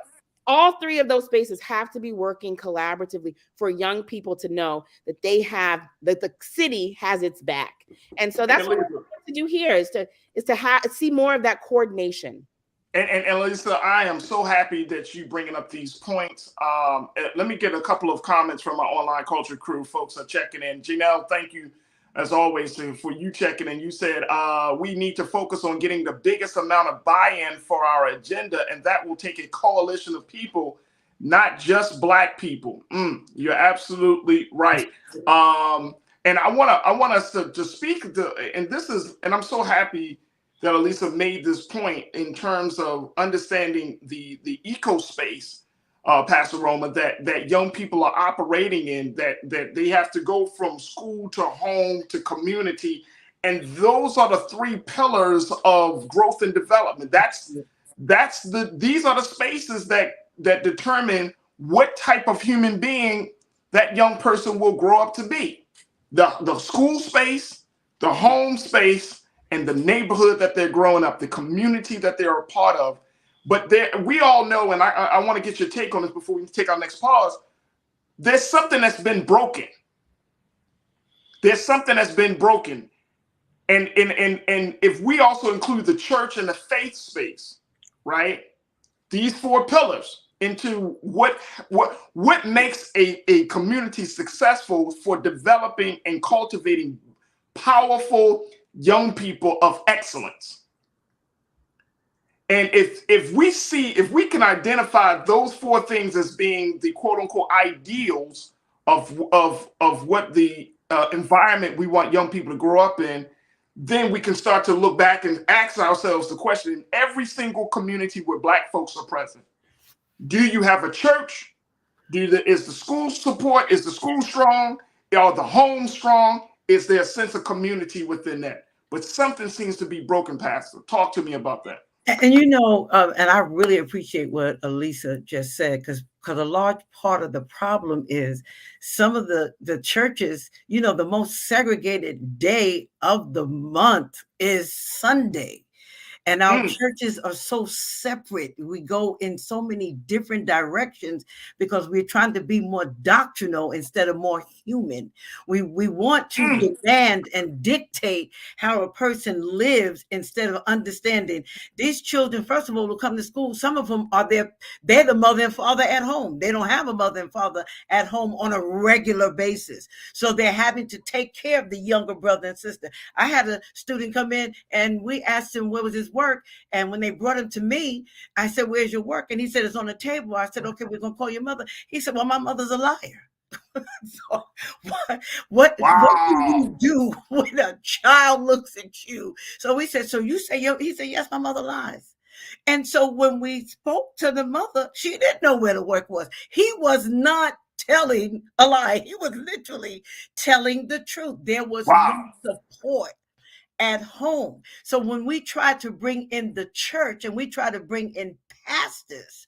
All three of those spaces have to be working collaboratively for young people to know that that the city has its back. And so that's what we're trying to do here is to see more of that coordination. And Lisa, I am so happy that you bringing up these points. Let me get a couple of comments from our online culture crew. Folks are checking in. Janelle, thank you as always for you checking in. You said we need to focus on getting the biggest amount of buy-in for our agenda, and that will take a coalition of people, not just Black people. You're absolutely right. And I want us to speak to, and I'm so happy that Elisa made this point in terms of understanding the eco space, Pastor Roma, that young people are operating in, that they have to go from school to home to community. And those are the three pillars of growth and development. These are the spaces that determine what type of human being that young person will grow up to be. The school space, the home space, and the neighborhood that they're growing up, the community that they're a part of. But we all know, and I want to get your take on this before we take our next pause, there's something that's been broken. There's something that's been broken. And if we also include the church and the faith space, right? These four pillars into what makes a community successful for developing and cultivating powerful young people of excellence. And if we can identify those four things as being the quote unquote ideals of what the environment we want young people to grow up in, then we can start to look back and ask ourselves the question: in every single community where Black folks are present, do you have a church? Is the school support? Is the school strong? Are the homes strong? Is there a sense of community within that? But something seems to be broken, Pastor. Talk to me about that. And and I really appreciate what Elisa just said, because a large part of the problem is some of the churches, the most segregated day of the month is Sunday. And our churches are so separate. We go in so many different directions because we're trying to be more doctrinal instead of more human. We want to demand and dictate how a person lives instead of understanding these children. First of all, will come to school. Some of them are they're the mother and father at home. They don't have a mother and father at home on a regular basis. So they're having to take care of the younger brother and sister. I had a student come in and we asked him what was his work. And when they brought him to me, I said, "Where's your work?" And he said, "It's on the table." I said, "Okay, we're going to call your mother." He said, "Well, my mother's a liar." So what do you do when a child looks at you? So we said, "So you say," he said, "Yes, my mother lies." And so when we spoke to the mother, she didn't know where the work was. He was not telling a lie. He was literally telling the truth. There was no support at home. So when we try to bring in the church and we try to bring in pastors,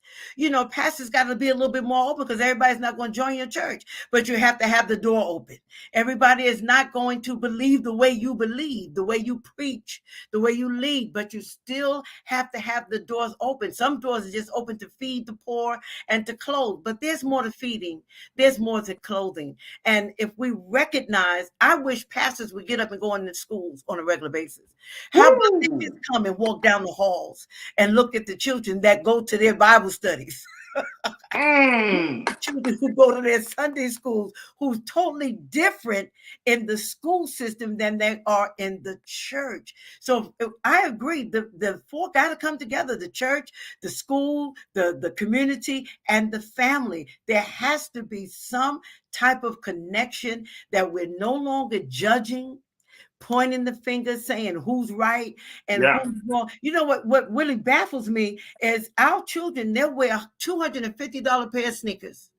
pastors got to be a little bit more open because everybody's not going to join your church, but you have to have the door open. Everybody is not going to believe the way you believe, the way you preach, the way you lead, but you still have to have the doors open. Some doors are just open to feed the poor and to clothe, but there's more to feeding. There's more to clothing. And if we recognize, I wish pastors would get up and go into schools on a regular basis. How about they just come and walk down the halls and look at the children that go to their Bible studies? Children who go to their Sunday schools, who's totally different in the school system than they are in the church. So I agree, the four got to come together: the church, the school, the community, and the family. There has to be some type of connection that we're no longer judging, pointing the finger, saying who's right and who's wrong. You know what really baffles me is our children, they'll wear a $250 pair of sneakers.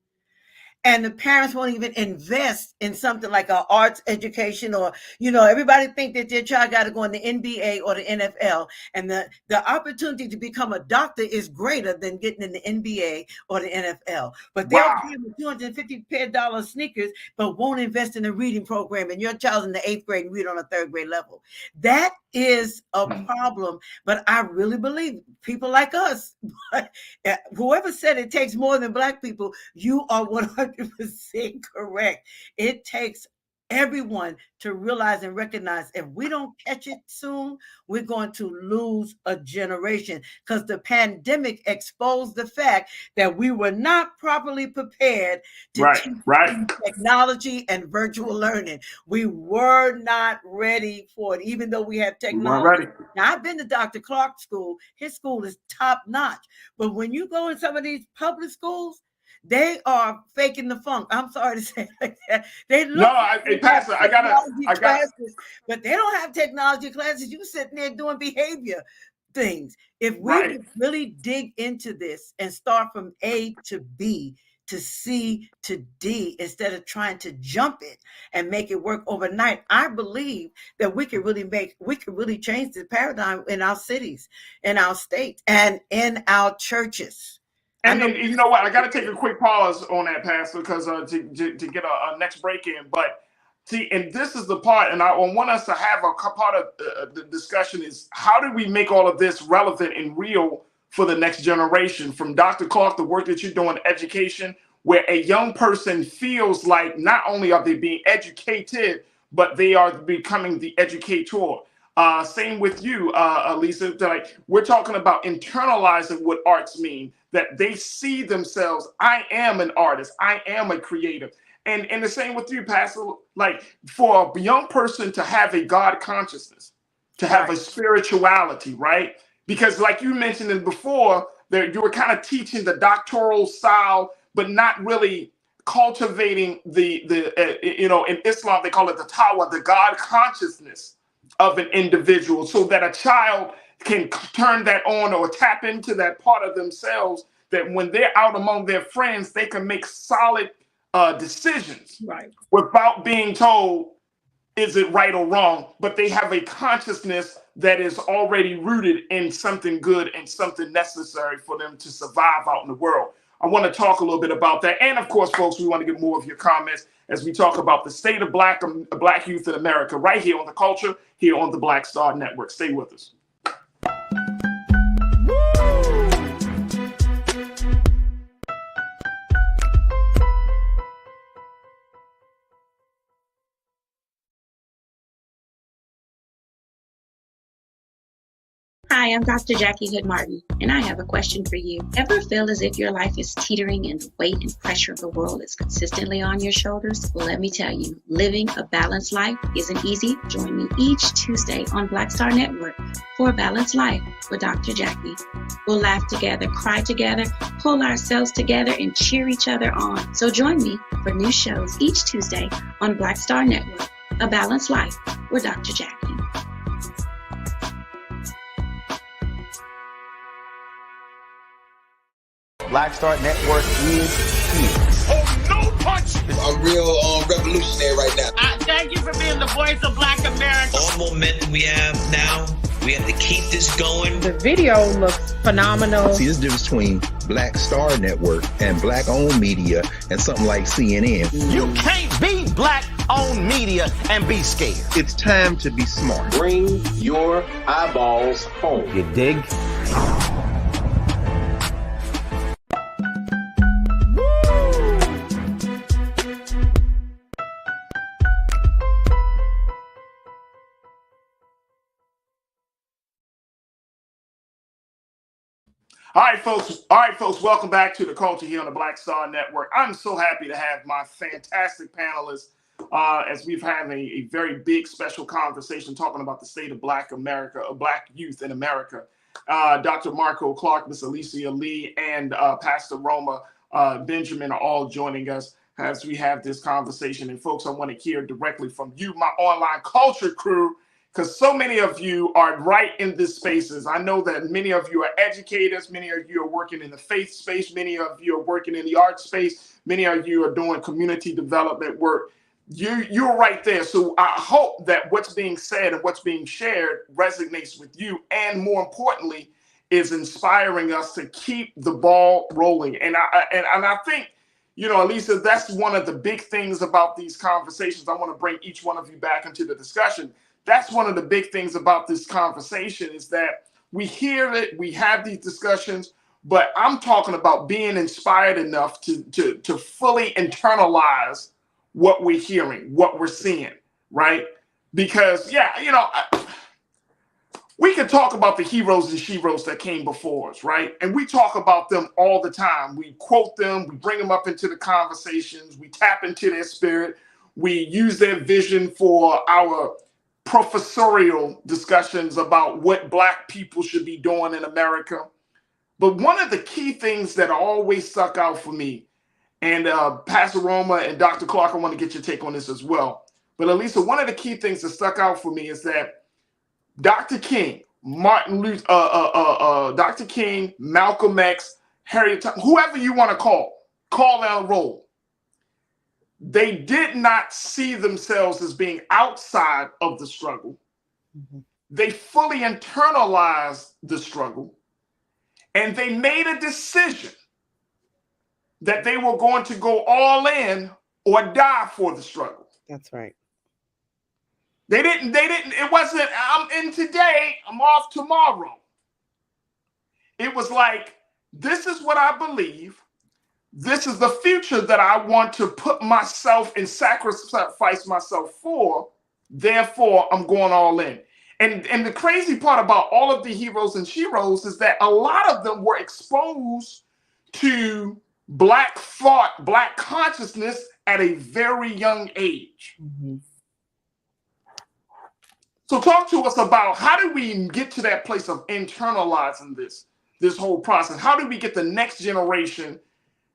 And the parents won't even invest in something like an arts education, or, everybody think that their child got to go in the NBA or the NFL. And the opportunity to become a doctor is greater than getting in the NBA or the NFL. But they'll give $250 pair of sneakers, but won't invest in a reading program. And your child's in the 8th grade and read on a 3rd grade level. That is a problem. But I really believe people like us, whoever said it takes more than Black people, you are 100% correct. It takes everyone to realize and recognize if we don't catch it soon, we're going to lose a generation, because the pandemic exposed the fact that we were not properly prepared to teach technology and virtual learning. We were not ready for it, even though we have technology. Now, I've been to Dr. Clark's school. His school is top notch. But when you go in some of these public schools, they are faking the funk. I'm sorry to say it like that. They look Pastor, I got classes, but they don't have technology classes. You sitting there doing behavior things. If we would really dig into this and start from A to B to C to D instead of trying to jump it and make it work overnight, I believe that we could really change the paradigm in our cities, in our states, and in our churches. And you know what? I got to take a quick pause on that, Pastor, because to get a next break in. But see, and this is the part, and I want us to have a part of the discussion is how do we make all of this relevant and real for the next generation? From Dr. Clark, the work that you're doing, education, where a young person feels like not only are they being educated, but they are becoming the educator. Same with you, Lisa. Like, we're talking about internalizing what arts mean, that they see themselves, I am an artist, I am a creative. And the same with you, Pastor, like for a young person to have a God consciousness, to have a spirituality, right? Because like you mentioned before, you were kind of teaching the doctoral style, but not really cultivating in Islam, they call it the Tawa, the God consciousness of an individual, so that a child can turn that on or tap into that part of themselves, that when they're out among their friends, they can make solid decisions without being told, is it right or wrong? But they have a consciousness that is already rooted in something good and something necessary for them to survive out in the world. I want to talk a little bit about that. And of course, folks, we want to get more of your comments as we talk about the state of Black youth in America right here on The Culture, here on the Black Star Network. Stay with us. Hi, I'm Dr. Jackie Hood Martin, and I have a question for you. Ever feel as if your life is teetering and the weight and pressure of the world is consistently on your shoulders? Well, let me tell you, living a balanced life isn't easy. Join me each Tuesday on Black Star Network for A Balanced Life with Dr. Jackie. We'll laugh together, cry together, pull ourselves together, and cheer each other on. So join me for new shows each Tuesday on Black Star Network, A Balanced Life with Dr. Jackie. Black Star Network is here. Oh, no punches. I'm real revolutionary right now. Thank you for being the voice of Black America. All momentum we have now, we have to keep this going. The video looks phenomenal. See, there's a difference between Black Star Network and black-owned media and something like CNN. You can't be black-owned media and be scared. It's time to be smart. Bring your eyeballs home. You dig? All right, folks. Welcome back to the culture here on the Black Star Network. I'm so happy to have my fantastic panelists as we've had a very big special conversation talking about the state of Black America, Black youth in America. Dr. Marco Clark, Miss Alicia Lee, and Pastor Roma Benjamin are all joining us as we have this conversation. And folks, I want to hear directly from you, my online culture crew, because so many of you are right in this spaces. I know that many of you are educators, many of you are working in the faith space, many of you are working in the art space, many of you are doing community development work. You're right there. So I hope that what's being said and what's being shared resonates with you, and more importantly, is inspiring us to keep the ball rolling. And I think, you know, Elisa, that's one of the big things about these conversations. I want to bring each one of you back into the discussion. That's one of the big things about this conversation is that we hear it, we have these discussions, but I'm talking about being inspired enough to fully internalize what we're hearing, what we're seeing, right? Because, yeah, you know, we can talk about the heroes and sheroes that came before us, right? And we talk about them all the time. We quote them, we bring them up into the conversations, we tap into their spirit, we use their vision for our professorial discussions about what Black people should be doing in America. But one of the key things that always stuck out for me, and Pastor Roma and Dr. Clark, I want to get your take on this as well. But Elisa, one of the key things that stuck out for me is that Dr. King, Dr. King, Malcolm X, Harriet Tubman, whoever you want to call down roll, they did not see themselves as being outside of the struggle. Mm-hmm. They fully internalized the struggle, and they made a decision that they were going to go all in or die for the struggle. That's right. They didn't, it wasn't, I'm in today, I'm off tomorrow. It was like, this is what I believe. This is the future that I want to put myself and sacrifice myself for. Therefore, I'm going all in. And the crazy part about all of the heroes and sheroes is that a lot of them were exposed to Black thought, Black consciousness at a very young age. Mm-hmm. So talk to us about how do we get to that place of internalizing this whole process? How do we get the next generation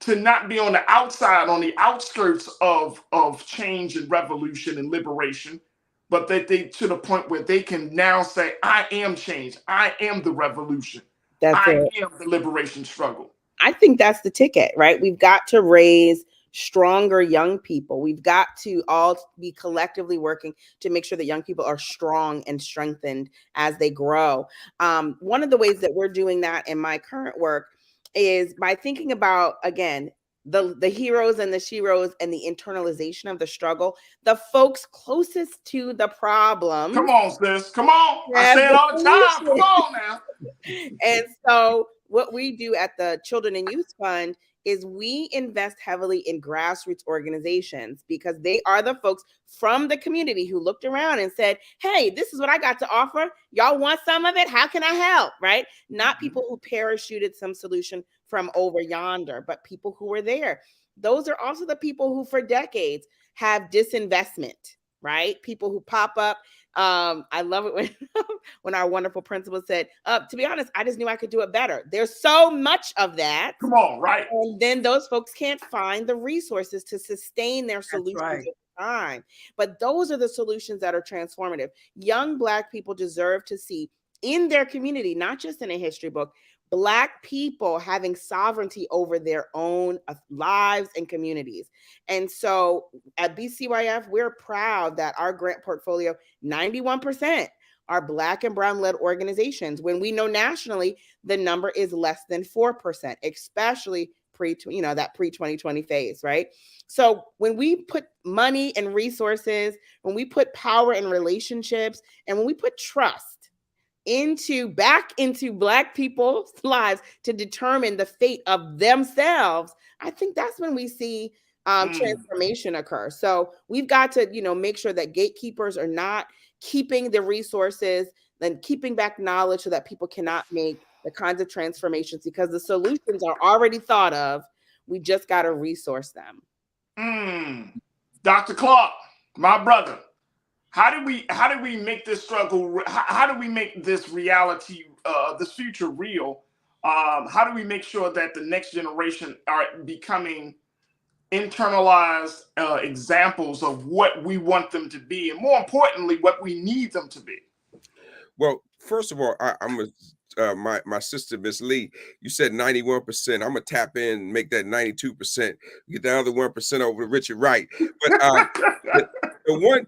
to not be on the outside, on the outskirts of change and revolution and liberation, but that they to the point where they can now say, I am change. I am the revolution. I am the liberation struggle. I think that's the ticket, right? We've got to raise stronger young people. We've got to all be collectively working to make sure that young people are strong and strengthened as they grow. One of the ways that we're doing that in my current work is by thinking about, again, the heroes and the sheroes and the internalization of the struggle, the folks closest to the problem. Come on, sis. Come on. I say it all the time. Come on now. And so what we do at the Children and Youth Fund is we invest heavily in grassroots organizations because they are the folks from the community who looked around and said, hey, this is what I got to offer. Y'all want some of it? How can I help? Right? Not people who parachuted some solution from over yonder, but people who were there. Those are also the people who for decades have disinvestment, right? People who pop up. I love it when, when our wonderful principal said, to be honest, I just knew I could do it better. There's so much of that. Come on, right. And then those folks can't find the resources to sustain their solutions over time. But those are the solutions that are transformative. Young Black people deserve to see in their community, not just in a history book, Black people having sovereignty over their own lives and communities. And so at BCYF, we're proud that our grant portfolio, 91% are Black and Brown-led organizations, when we know nationally the number is less than 4%, especially that pre-2020 phase, right? So when we put money and resources, when we put power and relationships, and when we put trust back into Black people's lives to determine the fate of themselves, I think that's when we see transformation occur. So we've got to, make sure that gatekeepers are not keeping the resources and keeping back knowledge so that people cannot make the kinds of transformations, because the solutions are already thought of. We just got to resource them. Dr. Clark, my brother, how do we make this struggle? How do we make this reality, this future real? How do we make sure that the next generation are becoming internalized examples of what we want them to be, and more importantly, what we need them to be? Well, first of all, my sister, Miss Lee, you said 91%. I'm gonna tap in and make that 92%. Get the other 1% over to Richard Wright. But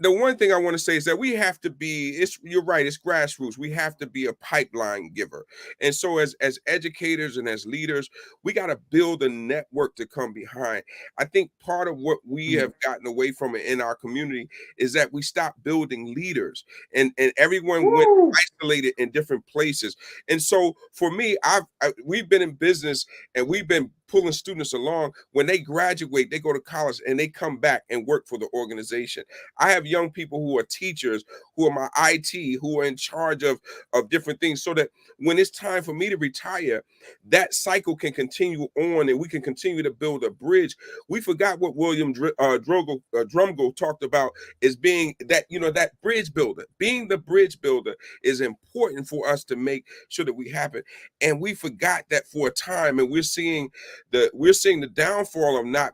the one thing I want to say is that we have to be, you're right, it's grassroots. We have to be a pipeline giver. And so as educators and as leaders, we got to build a network to come behind. I think part of what we have gotten away from in our community is that we stopped building leaders, and everyone went isolated in different places. And so for me, we've been in business and we've been pulling students along. When they graduate, they go to college and they come back and work for the organization. I have young people who are teachers, who are my IT, who are in charge of different things, so that when it's time for me to retire, that cycle can continue on and we can continue to build a bridge. We forgot what William Drumgold talked about as being that, that bridge builder. Being the bridge builder is important for us to make sure that we happen. And we forgot that for a time, and we're seeing the downfall of not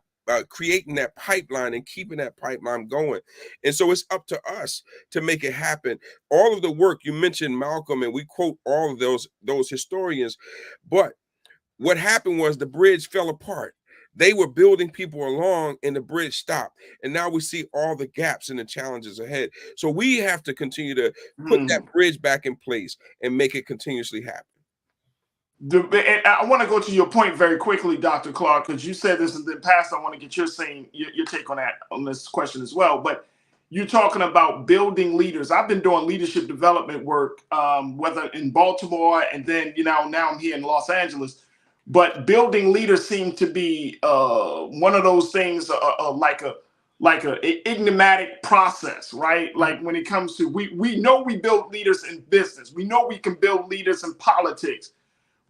creating that pipeline and keeping that pipeline going. And so it's up to us to make it happen. All of the work you mentioned, Malcolm, and we quote all of those historians, but what happened was the bridge fell apart. They were building people along and the bridge stopped. And now we see all the gaps and the challenges ahead. So we have to continue to put that bridge back in place and make it continuously happen. I want to go to your point very quickly, Dr. Clark, because you said this in the past. I want to get your take on this question as well. But you're talking about building leaders. I've been doing leadership development work, whether in Baltimore and then now I'm here in Los Angeles. But building leaders seem to be one of those things, like a enigmatic process, right? Like when it comes to we know we build leaders in business. We know we can build leaders in politics.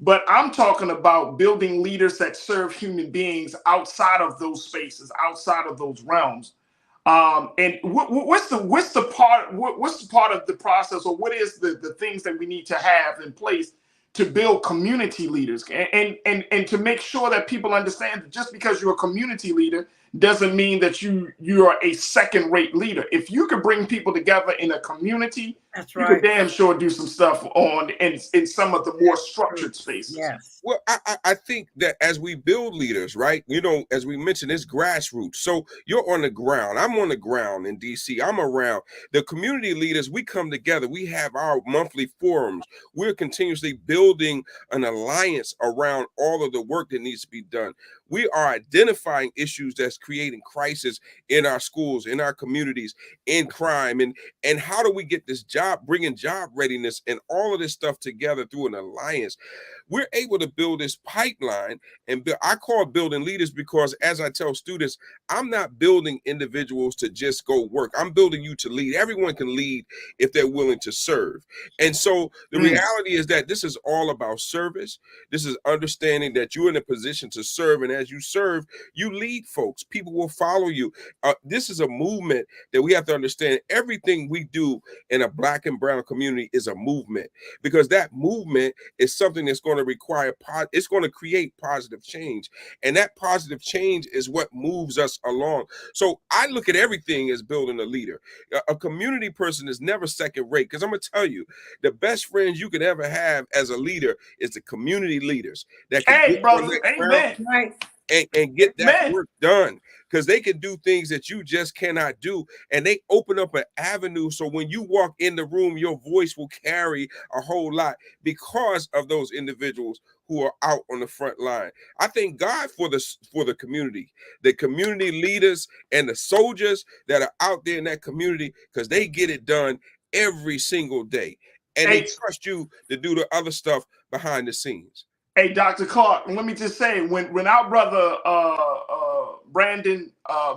But I'm talking about building leaders that serve human beings outside of those spaces, outside of those realms. And what's the part of the process, or what is the things that we need to have in place to build community leaders and to make sure that people understand that just because you're a community leader doesn't mean that you are a second-rate leader. If you could bring people together in a community, that's you right, could damn sure do some stuff in some of the more structured spaces. Yes. Well, I think that as we build leaders, right, as we mentioned, it's grassroots. So you're on the ground. I'm on the ground in DC. I'm around. The community leaders, we come together. We have our monthly forums. We're continuously building an alliance around all of the work that needs to be done. We are identifying issues that's creating crisis in our schools, in our communities, in crime, and how do we get this bringing job readiness and all of this stuff together through an alliance. we're able to build this pipeline and I call building leaders because, as I tell students, I'm not building individuals to just go work. I'm building you to lead. Everyone can lead if they're willing to serve. And so the reality is that this is all about service. This is understanding that you're in a position to serve. And as you serve, you lead folks. People will follow you. This is a movement that we have to understand. Everything we do in a Black and brown community is a movement, because that movement is something that's going to require, it's going to create positive change. And that positive change is what moves us along. So I look at everything as building a leader. A community person is never second rate, because I'm going to tell you, the best friends you could ever have as a leader is the community leaders that can and get that work done, because they can do things that you just cannot do, and they open up an avenue. So when you walk in the room, your voice will carry a whole lot because of those individuals who are out on the front line. I thank God for the community leaders and the soldiers that are out there in that community, because they get it done every single day, and they trust you to do the other stuff behind the scenes. Hey, Dr. Clark, let me just say, when our brother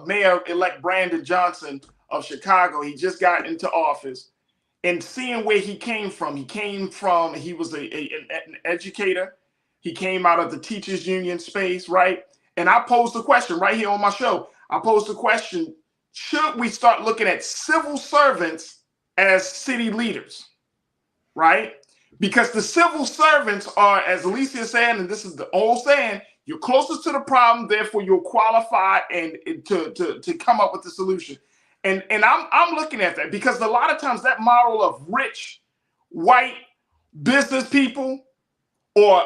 Mayor-elect Brandon Johnson of Chicago, he just got into office, and seeing where he was an educator. He came out of the teachers union space, right? And I posed the question right here on my show. I posed the question, should we start looking at civil servants as city leaders, right? Because the civil servants are, as Alicia said, and this is the old saying, you're closest to the problem, therefore you're qualified and to come up with the solution. And I'm looking at that, because a lot of times that model of rich white business people, or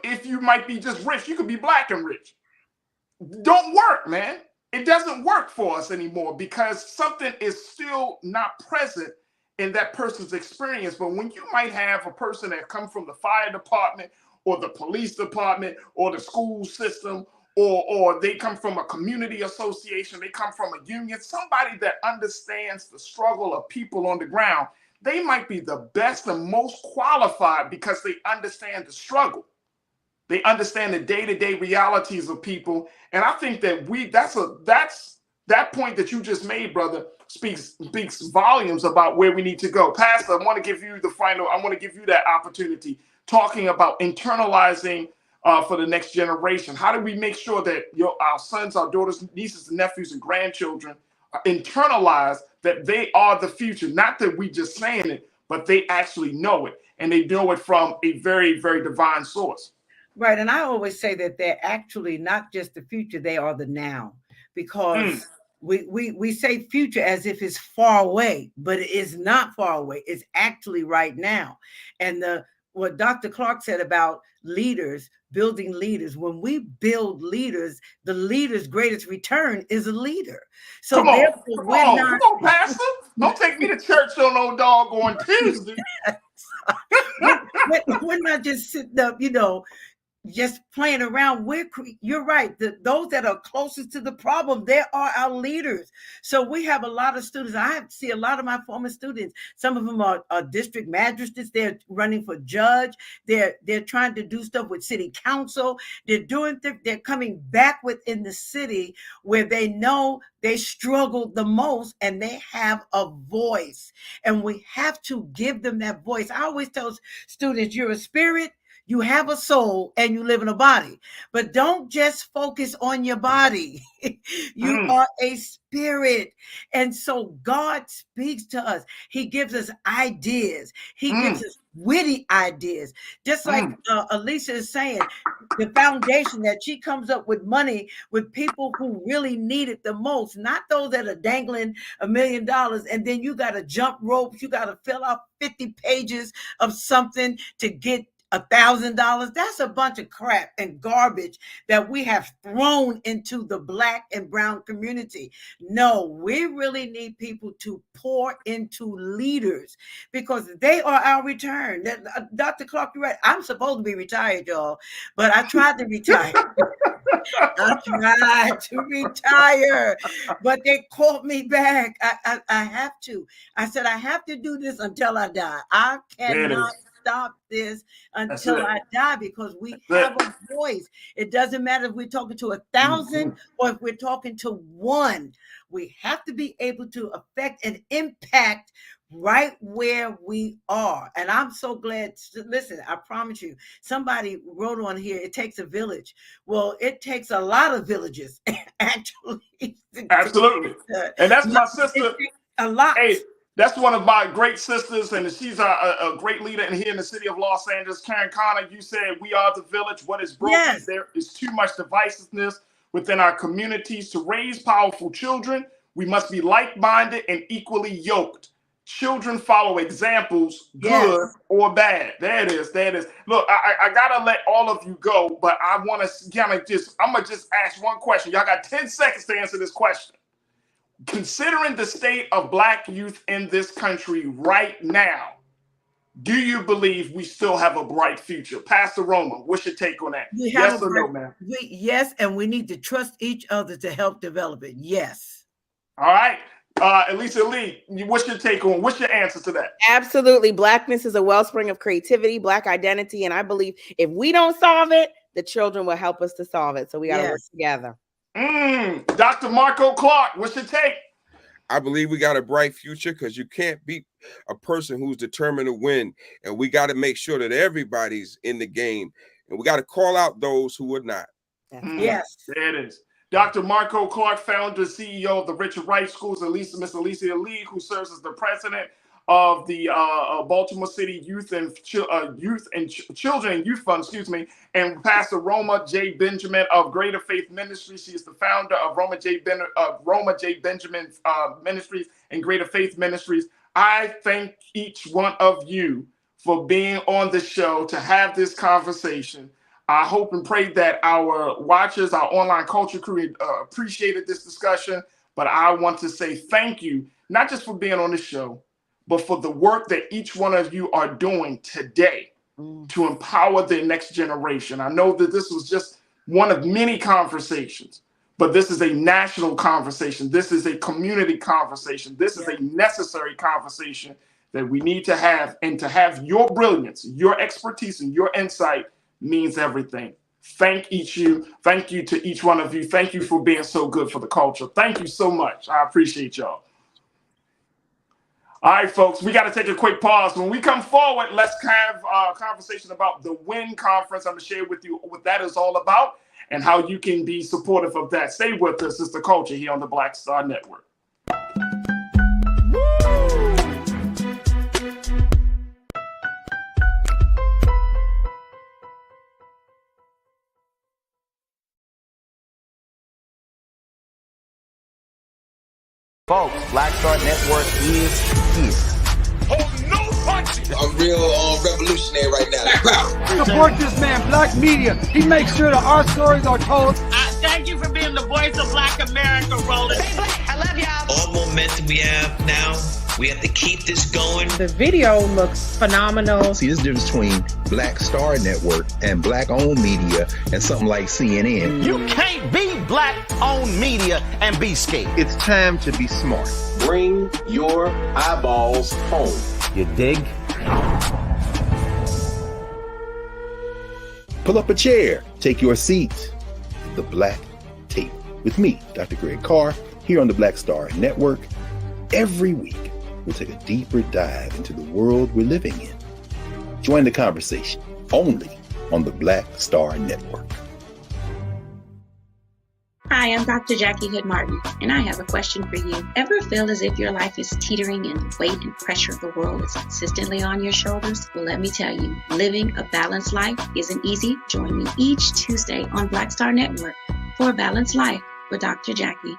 if you might be just rich, you could be Black and rich, don't work, man. It doesn't work for us anymore, because something is still not present in that person's experience. But when you might have a person that comes from the fire department or the police department or the school system, or they come from a community association, they come from a union, somebody that understands the struggle of people on the ground, they might be the best and most qualified, because they understand the struggle. They understand the day-to-day realities of people. And I think that that point that you just made, brother, speaks volumes about where we need to go. Pastor, I want to give you that opportunity, talking about internalizing for the next generation. How do we make sure that our sons, our daughters, nieces, and nephews, and grandchildren internalize that they are the future? Not that we just saying it, but they actually know it, and they know it from a very, very divine source. Right. And I always say that they're actually not just the future, they are the now, because we say future as if it's far away, but it is not far away. It's actually right now. And what Dr. Clark said about leaders, building leaders, when we build leaders, the leader's greatest return is a leader. So come on, Pastor. Don't take me to church on no doggone Tuesday. We're not just sitting up, just playing around. You're right. Those that are closest to the problem, they are our leaders. So we have a lot of students. I see a lot of my former students. Some of them are district magistrates. They're running for judge. They're trying to do stuff with city council. They're coming back within the city where they know they struggled the most, and they have a voice. And we have to give them that voice. I always tell students, you're a spirit, you have a soul, and you live in a body. But don't just focus on your body. You are a spirit. And so God speaks to us. He gives us ideas. He gives us witty ideas. Just like Alicia is saying, the foundation that she comes up with money with people who really need it the most, not those that are dangling $1 million. And then you got to jump ropes. You got to fill out 50 pages of something to get $1,000. That's a bunch of crap and garbage that we have thrown into the Black and brown community. No, we really need people to pour into leaders, because they are our return. Dr. Clark, you're right. I'm supposed to be retired, y'all, but I tried to retire. I tried to retire, but they called me back. I have to. I said, I have to do this until I die. I cannot stop this until I die, because we have a voice. It doesn't matter if we're talking to 1,000 or if we're talking to one. We have to be able to affect and impact right where we are. And I'm so glad. Listen, I promise you, somebody wrote on here, it takes a village. Well, it takes a lot of villages, actually. Absolutely. And that's my sister. A lot. Hey, that's one of my great sisters, and she's a great leader in here in the city of Los Angeles. Karen Connor, you said we are the village. What is broken? Yes. There is too much divisiveness within our communities. To raise powerful children, we must be like-minded and equally yoked. Children follow examples, good or bad. There it is. There it is. Look, I gotta let all of you go, but I want to kind of I'm gonna just ask one question. Y'all got 10 seconds to answer this question. Considering the state of Black youth in this country right now, do you believe we still have a bright future? Pastor Roma, what's your take on that? Yes or no, ma'am? Yes, and we need to trust each other to help develop it. Yes. All right. Elisa Lee, what's your take on? What's your answer to that? Absolutely. Blackness is a wellspring of creativity, Black identity. And I believe if we don't solve it, the children will help us to solve it. So we got to work together. Dr. Marco Clark, what's your take? I believe we got a bright future, because you can't beat a person who's determined to win. And we got to make sure that everybody's in the game. And we got to call out those who are not. Yes. There it is. Dr. Marco Clark, founder, CEO of the Richard Wright Schools, Miss Alicia Lee, who serves as the president of the Baltimore City Youth and Children and Youth Fund, and Pastor Roma J. Benjamin of Greater Faith Ministries. She is the founder of Roma J. Benjamin Ministries and Greater Faith Ministries. I thank each one of you for being on the show to have this conversation. I hope and pray that our watchers, our online culture crew, appreciated this discussion. But I want to say thank you, not just for being on the show, but for the work that each one of you are doing today to empower the next generation. I know that this was just one of many conversations, but this is a national conversation. This is a community conversation. This is a necessary conversation that we need to have, and to have your brilliance, your expertise, and your insight means everything. Thank you to each one of you. Thank you for being so good for the culture. Thank you so much. I appreciate y'all. All right, folks, we got to take a quick pause. When we come forward, let's have a conversation about the WIN conference. I'm going to share with you what that is all about and how you can be supportive of that. Stay with us. It's the culture here on the Black Star Network. Folks, Black Star Network is here. Hold no punches. I'm real revolutionary right now. Support this man, Black Media. He makes sure that our stories are told. Thank you for being the voice of Black America, Roland. I love y'all. All momentum we have now, we have to keep this going. The video looks phenomenal. See, this difference between Black Star Network and Black-owned media and something like CNN. You can't be Black-owned media and be scared. It's time to be smart. Bring your eyeballs home. You dig? Pull up a chair. Take your seat. The Black Tape with me, Dr. Greg Carr, here on the Black Star Network. Every week, we'll take a deeper dive into the world we're living in. Join the conversation only on the Black Star Network. Hi, I'm Dr. Jackie Hood Martin, and I have a question for you. Ever feel as if your life is teetering and the weight and pressure of the world is consistently on your shoulders? Well, let me tell you, living a balanced life isn't easy. Join me each Tuesday on Black Star Network for A Balanced Life with Dr. Jackie.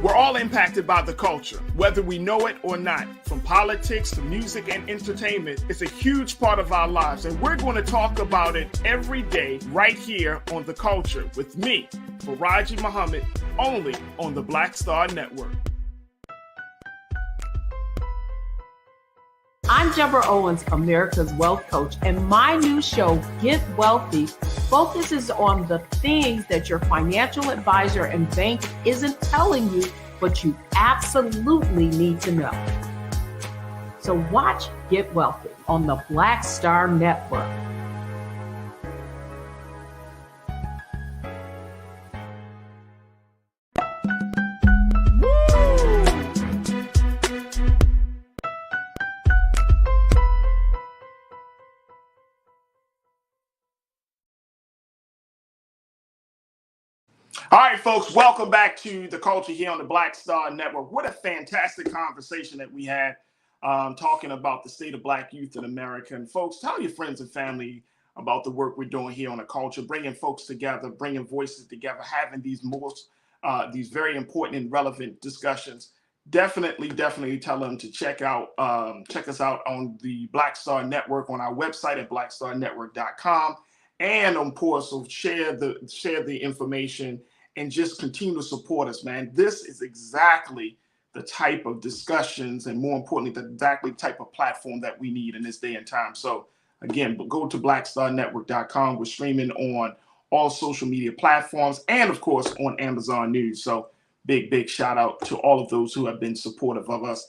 We're all impacted by the culture, whether we know it or not. From politics to music and entertainment, it's a huge part of our lives, and we're going to talk about it every day right here on The Culture with me, Farajii Muhammad, only on the Black Star Network. I'm Deborah Owens, America's Wealth Coach, and my new show, Get Wealthy, focuses on the things that your financial advisor and bank isn't telling you, but you absolutely need to know. So watch Get Wealthy on the Black Star Network. All right, folks, welcome back to the culture here on the Black Star Network. What a fantastic conversation that we had talking about the state of Black youth in America. And folks, tell your friends and family about the work we're doing here on the culture, bringing folks together, bringing voices together, having these very important and relevant discussions. Definitely tell them to check us out on the Black Star Network on our website at blackstarnetwork.com. And of course, so share the information and just continue to support us, man. This is exactly the type of discussions and, more importantly, the exactly type of platform that we need in this day and time. So again, go to blackstarnetwork.com. We're streaming on all social media platforms and, of course, on Amazon News. So big shout out to all of those who have been supportive of us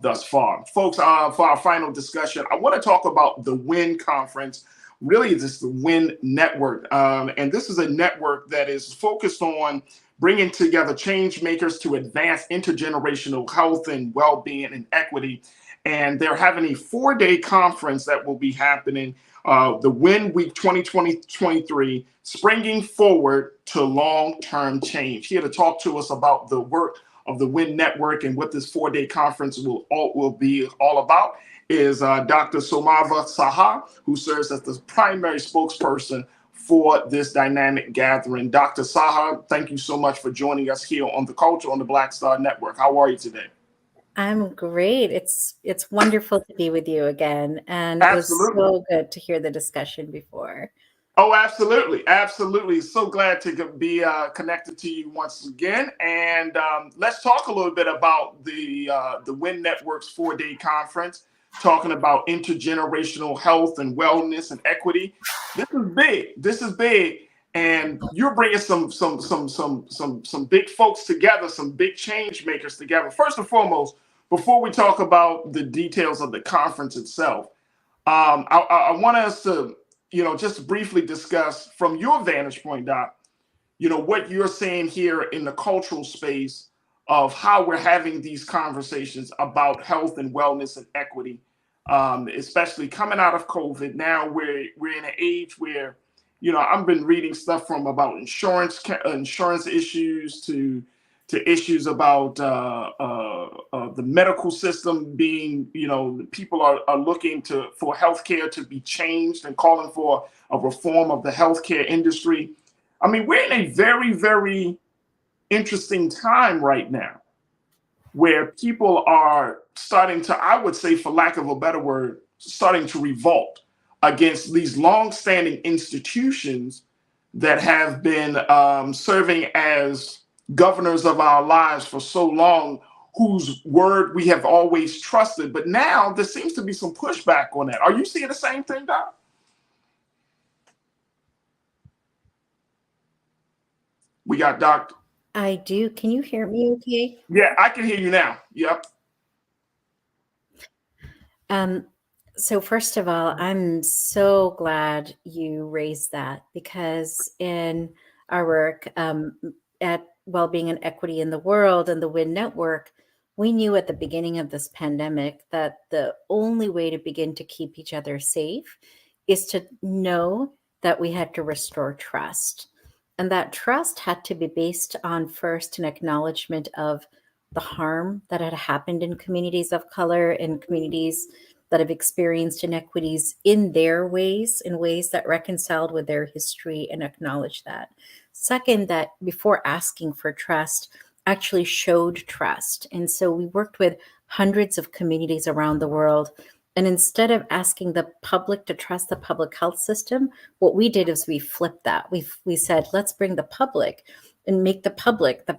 thus far. Folks, for our final discussion, I want to talk about the WIN conference. Really, it's the WIN network. And this is a network that is focused on bringing together change makers to advance intergenerational health and well-being and equity. And they're having a 4-day conference that will be happening, the WIN Week 2023, Springing Forward to Long-Term Change. Here to talk to us about the work of the WIN network and what this 4-day conference will be all about is Dr. Soumava Saha, who serves as the primary spokesperson for this dynamic gathering. Dr. Saha, thank you so much for joining us here on The Culture on the Black Star Network. How are you today? I'm great. It's wonderful to be with you again. And Absolutely. It was so good to hear the discussion before. Oh, absolutely. So glad to be connected to you once again. And let's talk a little bit about the WIN Network's 4-day conference, talking about intergenerational health and wellness and equity. This is big. And you're bringing some big folks together, some big change makers together. First and foremost, before we talk about the details of the conference itself, I want us to, just briefly discuss from your vantage point, Doc, what you're saying here in the cultural space of how we're having these conversations about health and wellness and equity, especially coming out of COVID. Now we're in an age where, I've been reading stuff from about insurance issues to issues about the medical system being, people are looking for healthcare to be changed and calling for a reform of the healthcare industry. I mean, we're in a very, very interesting time right now where people are starting to, I would say, for lack of a better word, starting to revolt against these long-standing institutions that have been serving as governors of our lives for so long, whose word we have always trusted. But now there seems to be some pushback on that. Are you seeing the same thing, Doc? We got Doc. I do. Can you hear me okay? Yeah, I can hear you now. Yep. So first of all, I'm so glad you raised that, because in our work at Wellbeing and Equity in the World and the WIN Network, we knew at the beginning of this pandemic that the only way to begin to keep each other safe is to know that we had to restore trust. And that trust had to be based on, first, an acknowledgement of the harm that had happened in communities of color, in communities that have experienced inequities in their ways, in ways that reconciled with their history, and acknowledge that. Second, that before asking for trust, actually showed trust. And so we worked with hundreds of communities around the world. And instead of asking the public to trust the public health system, what we did is we flipped that. We said, let's bring the public and make the public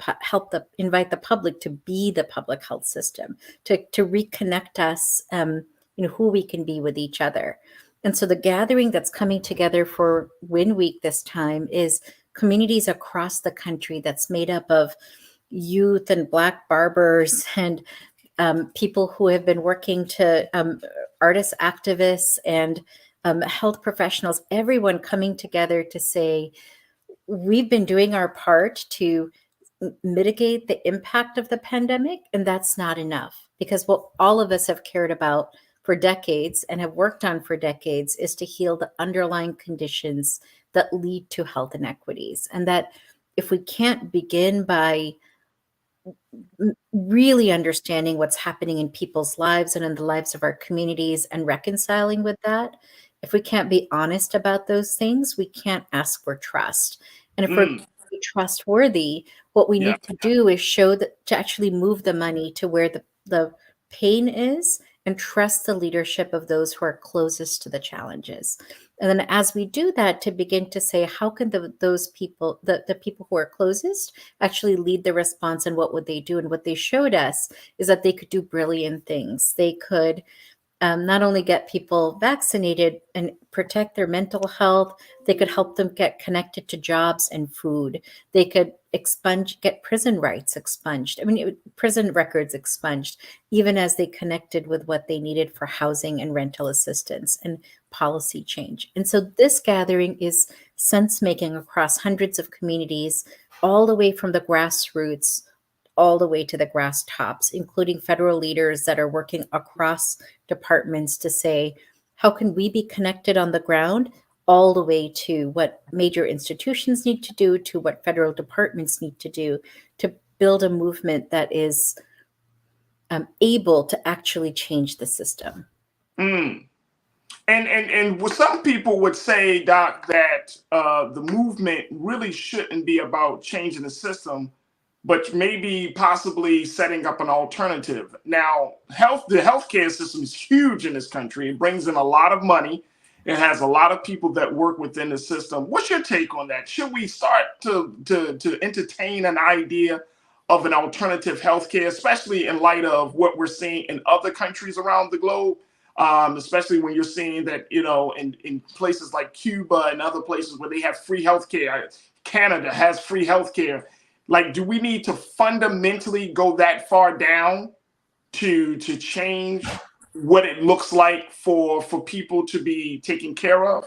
invite the public to be the public health system, to reconnect us, who we can be with each other. And so the gathering that's coming together for WIN Week this time is communities across the country that's made up of youth and Black barbers and people who have been working to artists, activists, and health professionals, everyone coming together to say, we've been doing our part to mitigate the impact of the pandemic, and that's not enough, because what all of us have cared about for decades and have worked on for decades is to heal the underlying conditions that lead to health inequities. And that if we can't begin by really understanding what's happening in people's lives and in the lives of our communities and reconciling with that, if we can't be honest about those things, we can't ask for trust. And if we're trustworthy, what we need to do is show that, to actually move the money to where the pain is, and trust the leadership of those who are closest to the challenges. And then as we do that, to begin to say, how can those people, the people who are closest, actually lead the response, and what would they do? And what they showed us is that they could do brilliant things. They could not only get people vaccinated and protect their mental health, they could help them get connected to jobs and food. They could get prison rights expunged. Prison records expunged, even as they connected with what they needed for housing and rental assistance and policy change. And so this gathering is sense making across hundreds of communities, all the way from the grassroots all the way to the grass tops, including federal leaders that are working across departments to say, how can we be connected on the ground, all the way to what major institutions need to do, to what federal departments need to do, to build a movement that is able to actually change the system. And some people would say, Doc, that the movement really shouldn't be about changing the system, but maybe possibly setting up an alternative. Now, the healthcare system is huge in this country. It brings in a lot of money. It has a lot of people that work within the system. What's your take on that? Should we start to entertain an idea of an alternative healthcare, especially in light of what we're seeing in other countries around the globe? Especially when you're seeing that, in places like Cuba and other places where they have free healthcare. Canada has free healthcare. Like, do we need to fundamentally go that far down to change what it looks like for people to be taken care of?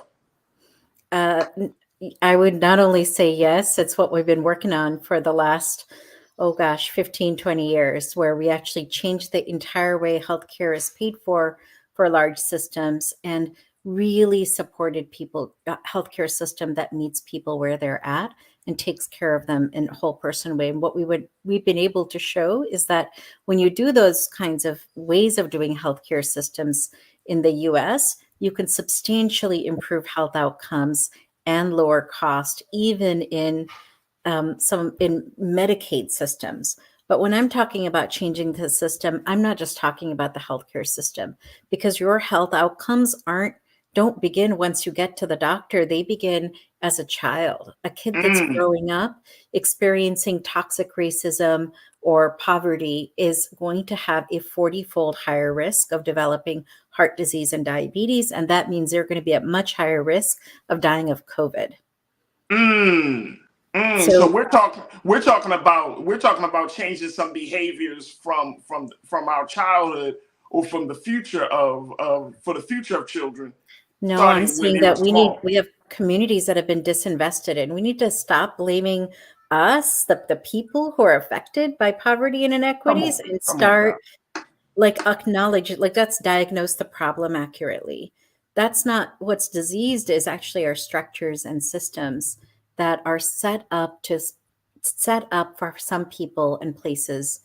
I would not only say yes, it's what we've been working on for the last, 15, 20 years, where we actually changed the entire way healthcare is paid for large systems, and really supported people, healthcare system that meets people where they're at and takes care of them in a whole person way. And what we've been able to show is that when you do those kinds of ways of doing healthcare systems in the US, you can substantially improve health outcomes and lower cost, even in in Medicaid systems. But when I'm talking about changing the system, I'm not just talking about the healthcare system, because your health outcomes don't begin once you get to the doctor. They begin as a child. A kid that's growing up experiencing toxic racism or poverty is going to have a 40-fold higher risk of developing heart disease and diabetes, and that means they're going to be at much higher risk of dying of COVID. So we're talking about changing some behaviors from our childhood, or from the future for the future of children. No, I'm saying that we have communities that have been disinvested, and we need to stop blaming us, the people who are affected by poverty and inequities, and start acknowledge it. Let's diagnose the problem accurately. That's not what's diseased, is actually our structures and systems that are set up for some people and places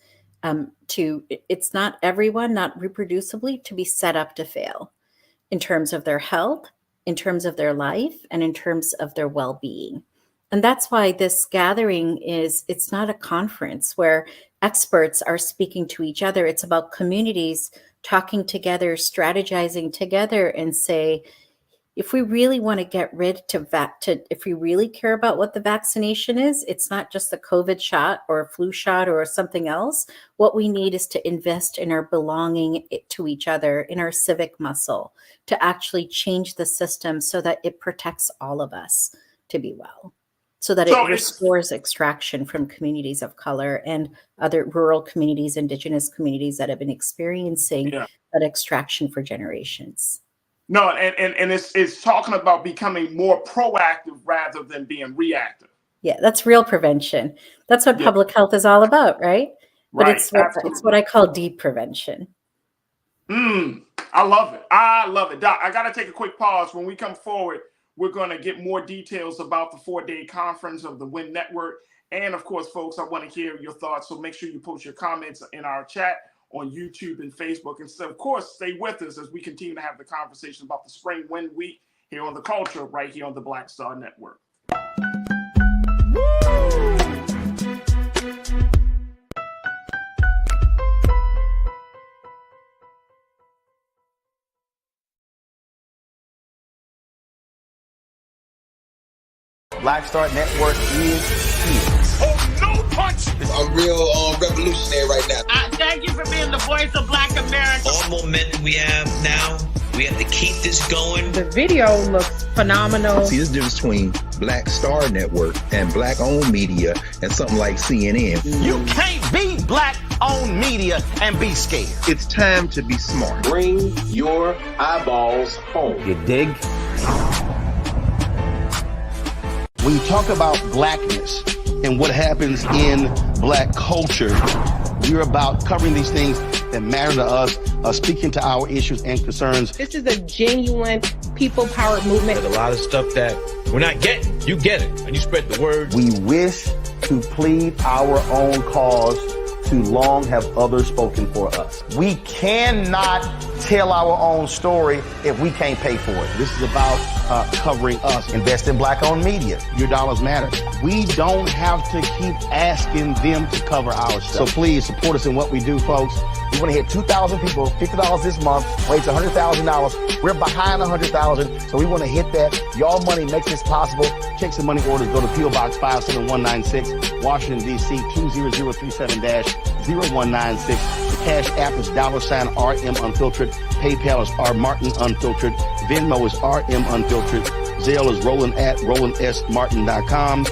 it's not everyone, not reproducibly, to be set up to fail in terms of their health, in terms of their life, and in terms of their well-being. And that's why this gathering it's not a conference where experts are speaking to each other. It's about communities talking together, strategizing together, and say, if we really want to get rid if we really care about what the vaccination is, it's not just the COVID shot or a flu shot or something else. What we need is to invest in our belonging to each other, in our civic muscle, to actually change the system so that it protects all of us to be well. so that So it restores extraction from communities of color and other rural communities, indigenous communities that have been experiencing that extraction for generations. No, and it's talking about becoming more proactive rather than being reactive. Yeah, that's real prevention. That's what public health is all about, right? But Right. it's what I call deep prevention. I love it. I love it. Doc, I got to take a quick pause. When we come forward, we're going to get more details about the 4-day conference of the WIN Network. And of course, folks, I want to hear your thoughts. So make sure you post your comments in our chat on YouTube and Facebook. And so, of course, stay with us as we continue to have the conversation about the Spring WIN Week here on The Culture, right here on the Black Star Network. Black Star Network is here. Oh, no punch! I'm real revolutionary right now. Thank you for being the voice of Black America. All momentum we have now, we have to keep this going. The video looks phenomenal. See, this difference between Black Star Network and black-owned media and something like CNN. You can't be black-owned media and be scared. It's time to be smart. Bring your eyeballs home. You dig? When you talk about blackness and what happens in black culture, we're about covering these things that matter to us, speaking to our issues and concerns. This is a genuine people-powered movement. There's a lot of stuff that we're not getting. You get it, and you spread the word. We wish to plead our own cause. Too long have others spoken for us. We cannot tell our own story if we can't pay for it. This is about covering us. Invest in black-owned media. Your dollars matter. We don't have to keep asking them to cover our stuff. So please support us in what we do, folks. We want to hit 2,000 people, $50 this month, raise $100,000. We're behind 100,000, so we want to hit that. Y'all money makes this possible. Checks and money orders go to P.O. Box 57196, Washington, D.C. 20037-0196. The Cash App is $RM Unfiltered. PayPal is R Martin Unfiltered. Venmo is RM Unfiltered. Zelle is Roland at RolandSMartin.com.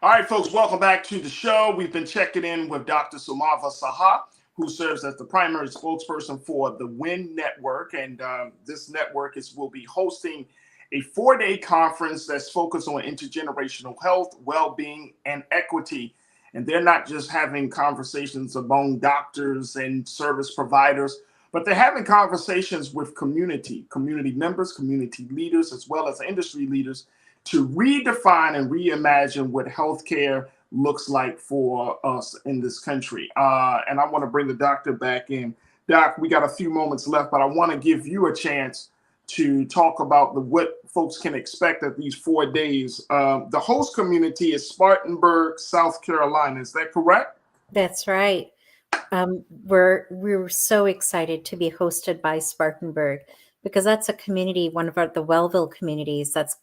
All right, folks, welcome back to the show. We've been checking in with Dr. Soumava Saha, who serves as the primary spokesperson for the WIN Network. And this network will be hosting a 4-day conference that's focused on intergenerational health, well-being, and equity. And they're not just having conversations among doctors and service providers, but they're having conversations with community members, community leaders, as well as industry leaders to redefine and reimagine what healthcare looks like for us in this country. And I want to bring the doctor back in. Doc, we got a few moments left, but I want to give you a chance to talk about what folks can expect at these 4 days. The host community is Spartanburg, South Carolina. Is that correct? That's right. We're so excited to be hosted by Spartanburg because that's a community, one of the Wellville communities that's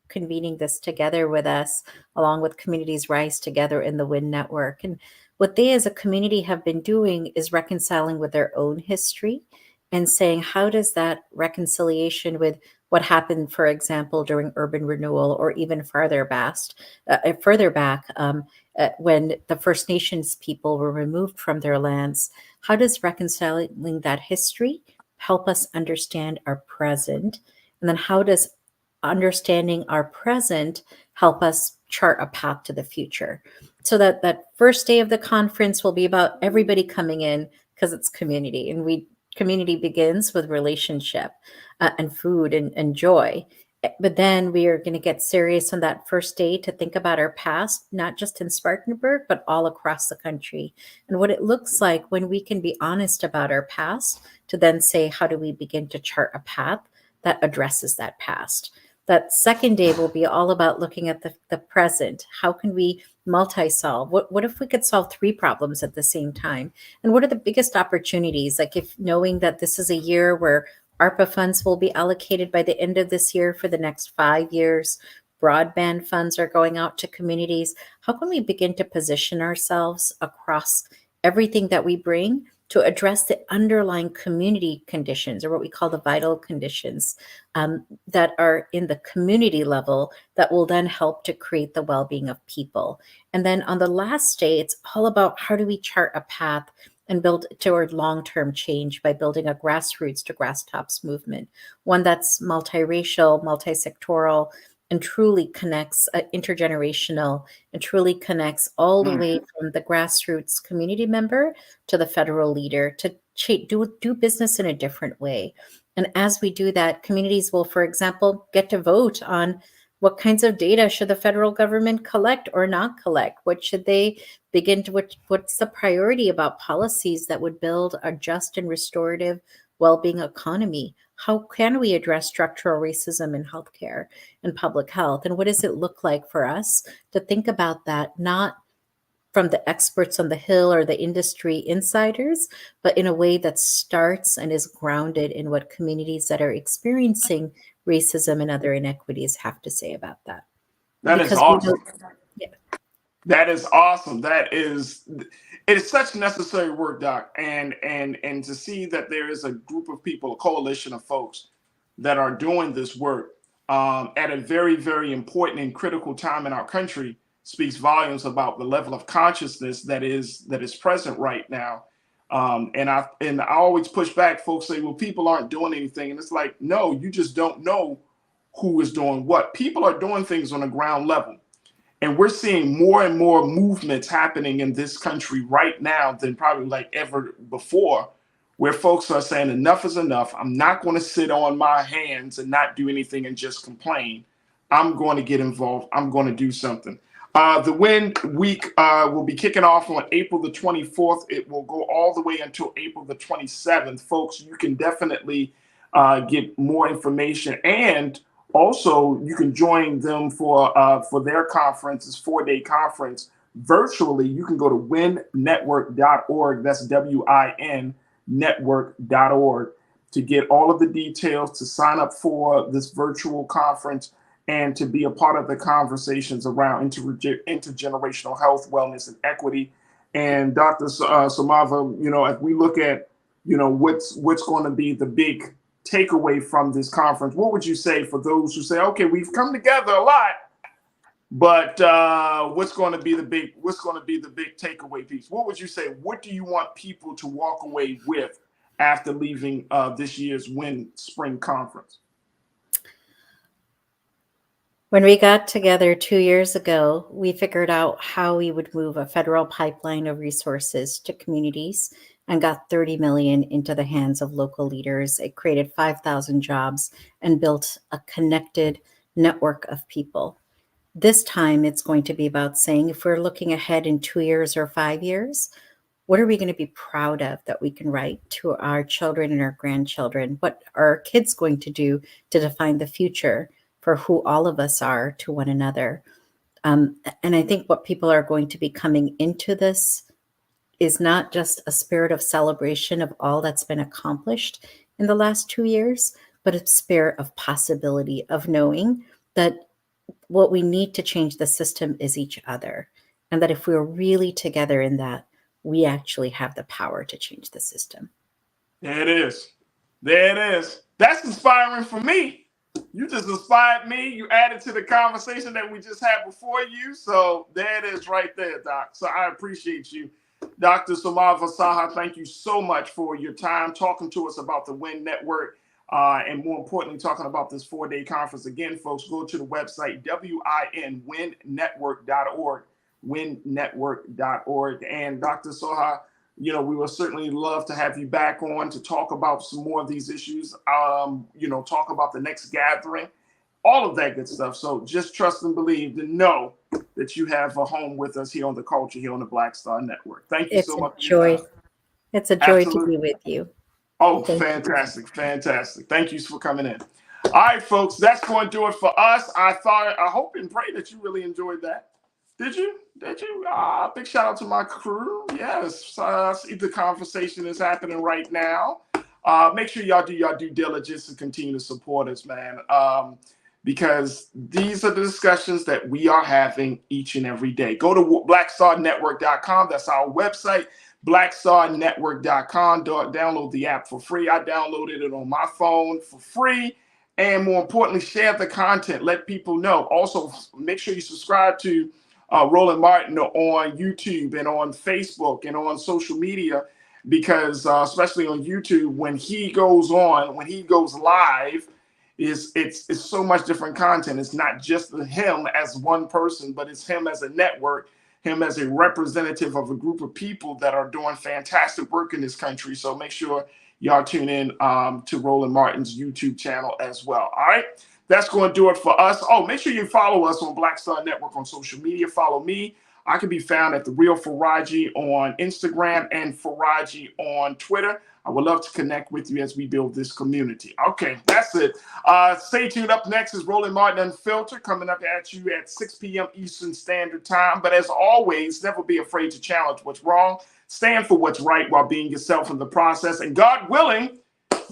convening this together with us, along with Communities Rise Together in the WIN Network. And what they as a community have been doing is reconciling with their own history and saying, how does that reconciliation with what happened, for example, during urban renewal or even further back, when the First Nations people were removed from their lands, how does reconciling that history help us understand our present? And then how does understanding our present help us chart a path to the future? So that first day of the conference will be about everybody coming in because it's community, and community begins with relationship and food and joy. But then we are going to get serious on that first day to think about our past, not just in Spartanburg, but all across the country, and what it looks like when we can be honest about our past to then say, how do we begin to chart a path that addresses that past? That second day will be all about looking at the present. How can we multi-solve? What if we could solve 3 problems at the same time? And what are the biggest opportunities? Like, if knowing that this is a year where ARPA funds will be allocated by the end of this year for the next 5 years, broadband funds are going out to communities. How can we begin to position ourselves across everything that we bring to address the underlying community conditions, or what we call the vital conditions, that are in the community level that will then help to create the well-being of people? And then on the last day, it's all about how do we chart a path and build toward long-term change by building a grassroots to grass tops movement, one that's multiracial, multisectoral, and truly connects, intergenerational, and truly connects all the way from the grassroots community member to the federal leader to do business in a different way. And as we do that, communities will, for example, get to vote on what kinds of data should the federal government collect or not collect? What should they begin to, what's the priority about policies that would build a just and restorative well-being economy? How can we address structural racism in healthcare and public health? And what does it look like for us to think about that, not from the experts on the Hill or the industry insiders, but in a way that starts and is grounded in what communities that are experiencing racism and other inequities have to say about that. That is awesome. That is awesome. It is such necessary work, Doc. And to see that there is a group of people, a coalition of folks that are doing this work at a very, very important and critical time in our country speaks volumes about the level of consciousness that is present right now. And I always push back. Folks say, well, people aren't doing anything. And it's like, no, you just don't know who is doing what. People are doing things on the ground level. And we're seeing more and more movements happening in this country right now than probably like ever before, where folks are saying enough is enough. I'm not going to sit on my hands and not do anything and just complain. I'm going to get involved. I'm going to do something. The WIN week will be kicking off on April the 24th. It will go all the way until April the 27th. Folks, you can definitely get more information, and also you can join them for their conference. It's 4-day conference virtually. You can go to winnetwork.org. That's WIN network.org to get all of the details, to sign up for this virtual conference, and to be a part of the conversations around intergenerational health, wellness, and equity. And Dr. Somava, if we look at, what's going to be the big takeaway from this conference, what would you say for those who say, okay, we've come together a lot, but what's going to be the big takeaway piece? What would you say? What do you want people to walk away with after leaving this year's WIN Spring Conference? When we got together 2 years ago, we figured out how we would move a federal pipeline of resources to communities and got 30 million into the hands of local leaders. It created 5,000 jobs and built a connected network of people. This time it's going to be about saying, if we're looking ahead in 2 years or 5 years, what are we going to be proud of that we can write to our children and our grandchildren? What are our kids going to do to define the future for who all of us are to one another? And I think what people are going to be coming into this is not just a spirit of celebration of all that's been accomplished in the last 2 years, but a spirit of possibility, of knowing that what we need to change the system is each other. And that if we're really together in that, we actually have the power to change the system. There it is. There it is. That's inspiring for me. You just inspired me. You added to the conversation that we just had before you. So there it is right there, Doc. So I appreciate you. Dr. Somava Saha, thank you so much for your time talking to us about the WIN Network, and more importantly, talking about this 4-day conference. Again, folks, go to the website, winnetwork.org, winnetwork.org. And Dr. Saha, we will certainly love to have you back on to talk about some more of these issues, talk about the next gathering, all of that good stuff. So just trust and believe and know that you have a home with us here on the culture, here on the Black Star Network. Thank you so much. It's a joy. It's a joy to be with you. Oh, fantastic. Fantastic. Thank you for coming in. All right, folks, that's going to do it for us. I hope and pray that you really enjoyed that. Did you? Big shout out to my crew. Yes, the conversation is happening right now. Make sure y'all do your due diligence and continue to support us, man. because these are the discussions that we are having each and every day. Go to blackstarnetwork.com. That's our website, blackstarnetwork.com. Download the app for free. I downloaded it on my phone for free. And more importantly, share the content. Let people know. Also, make sure you subscribe to Roland Martin on YouTube and on Facebook and on social media, because especially on YouTube, when he goes live, it's so much different content. It's not just him as one person, but it's him as a network, him as a representative of a group of people that are doing fantastic work in this country. So make sure y'all tune in to Roland Martin's YouTube channel as well. All right, that's going to do it for us. Oh, make sure you follow us on Black Star Network on social media. Follow me. I can be found at The Real Farajii on Instagram and Farajii on Twitter. I would love to connect with you as we build this community. Okay, that's it. Stay tuned. Up next is Roland Martin Unfiltered, coming up at you at 6 p.m. Eastern Standard Time. But as always, never be afraid to challenge what's wrong. Stand for what's right while being yourself in the process. And God willing,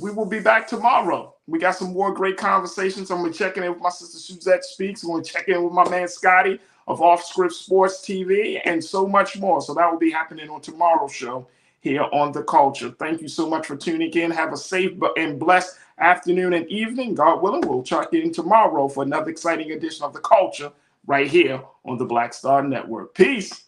we will be back tomorrow. We got some more great conversations. I'm going to check in with my sister Suzette Speaks. I'm going to check in with my man Scotty of Off Script Sports TV, and so much more. So that will be happening on tomorrow's show here on The Culture. Thank you so much for tuning in. Have a safe and blessed afternoon and evening. God willing, we'll check in tomorrow for another exciting edition of The Culture right here on the Black Star Network. Peace.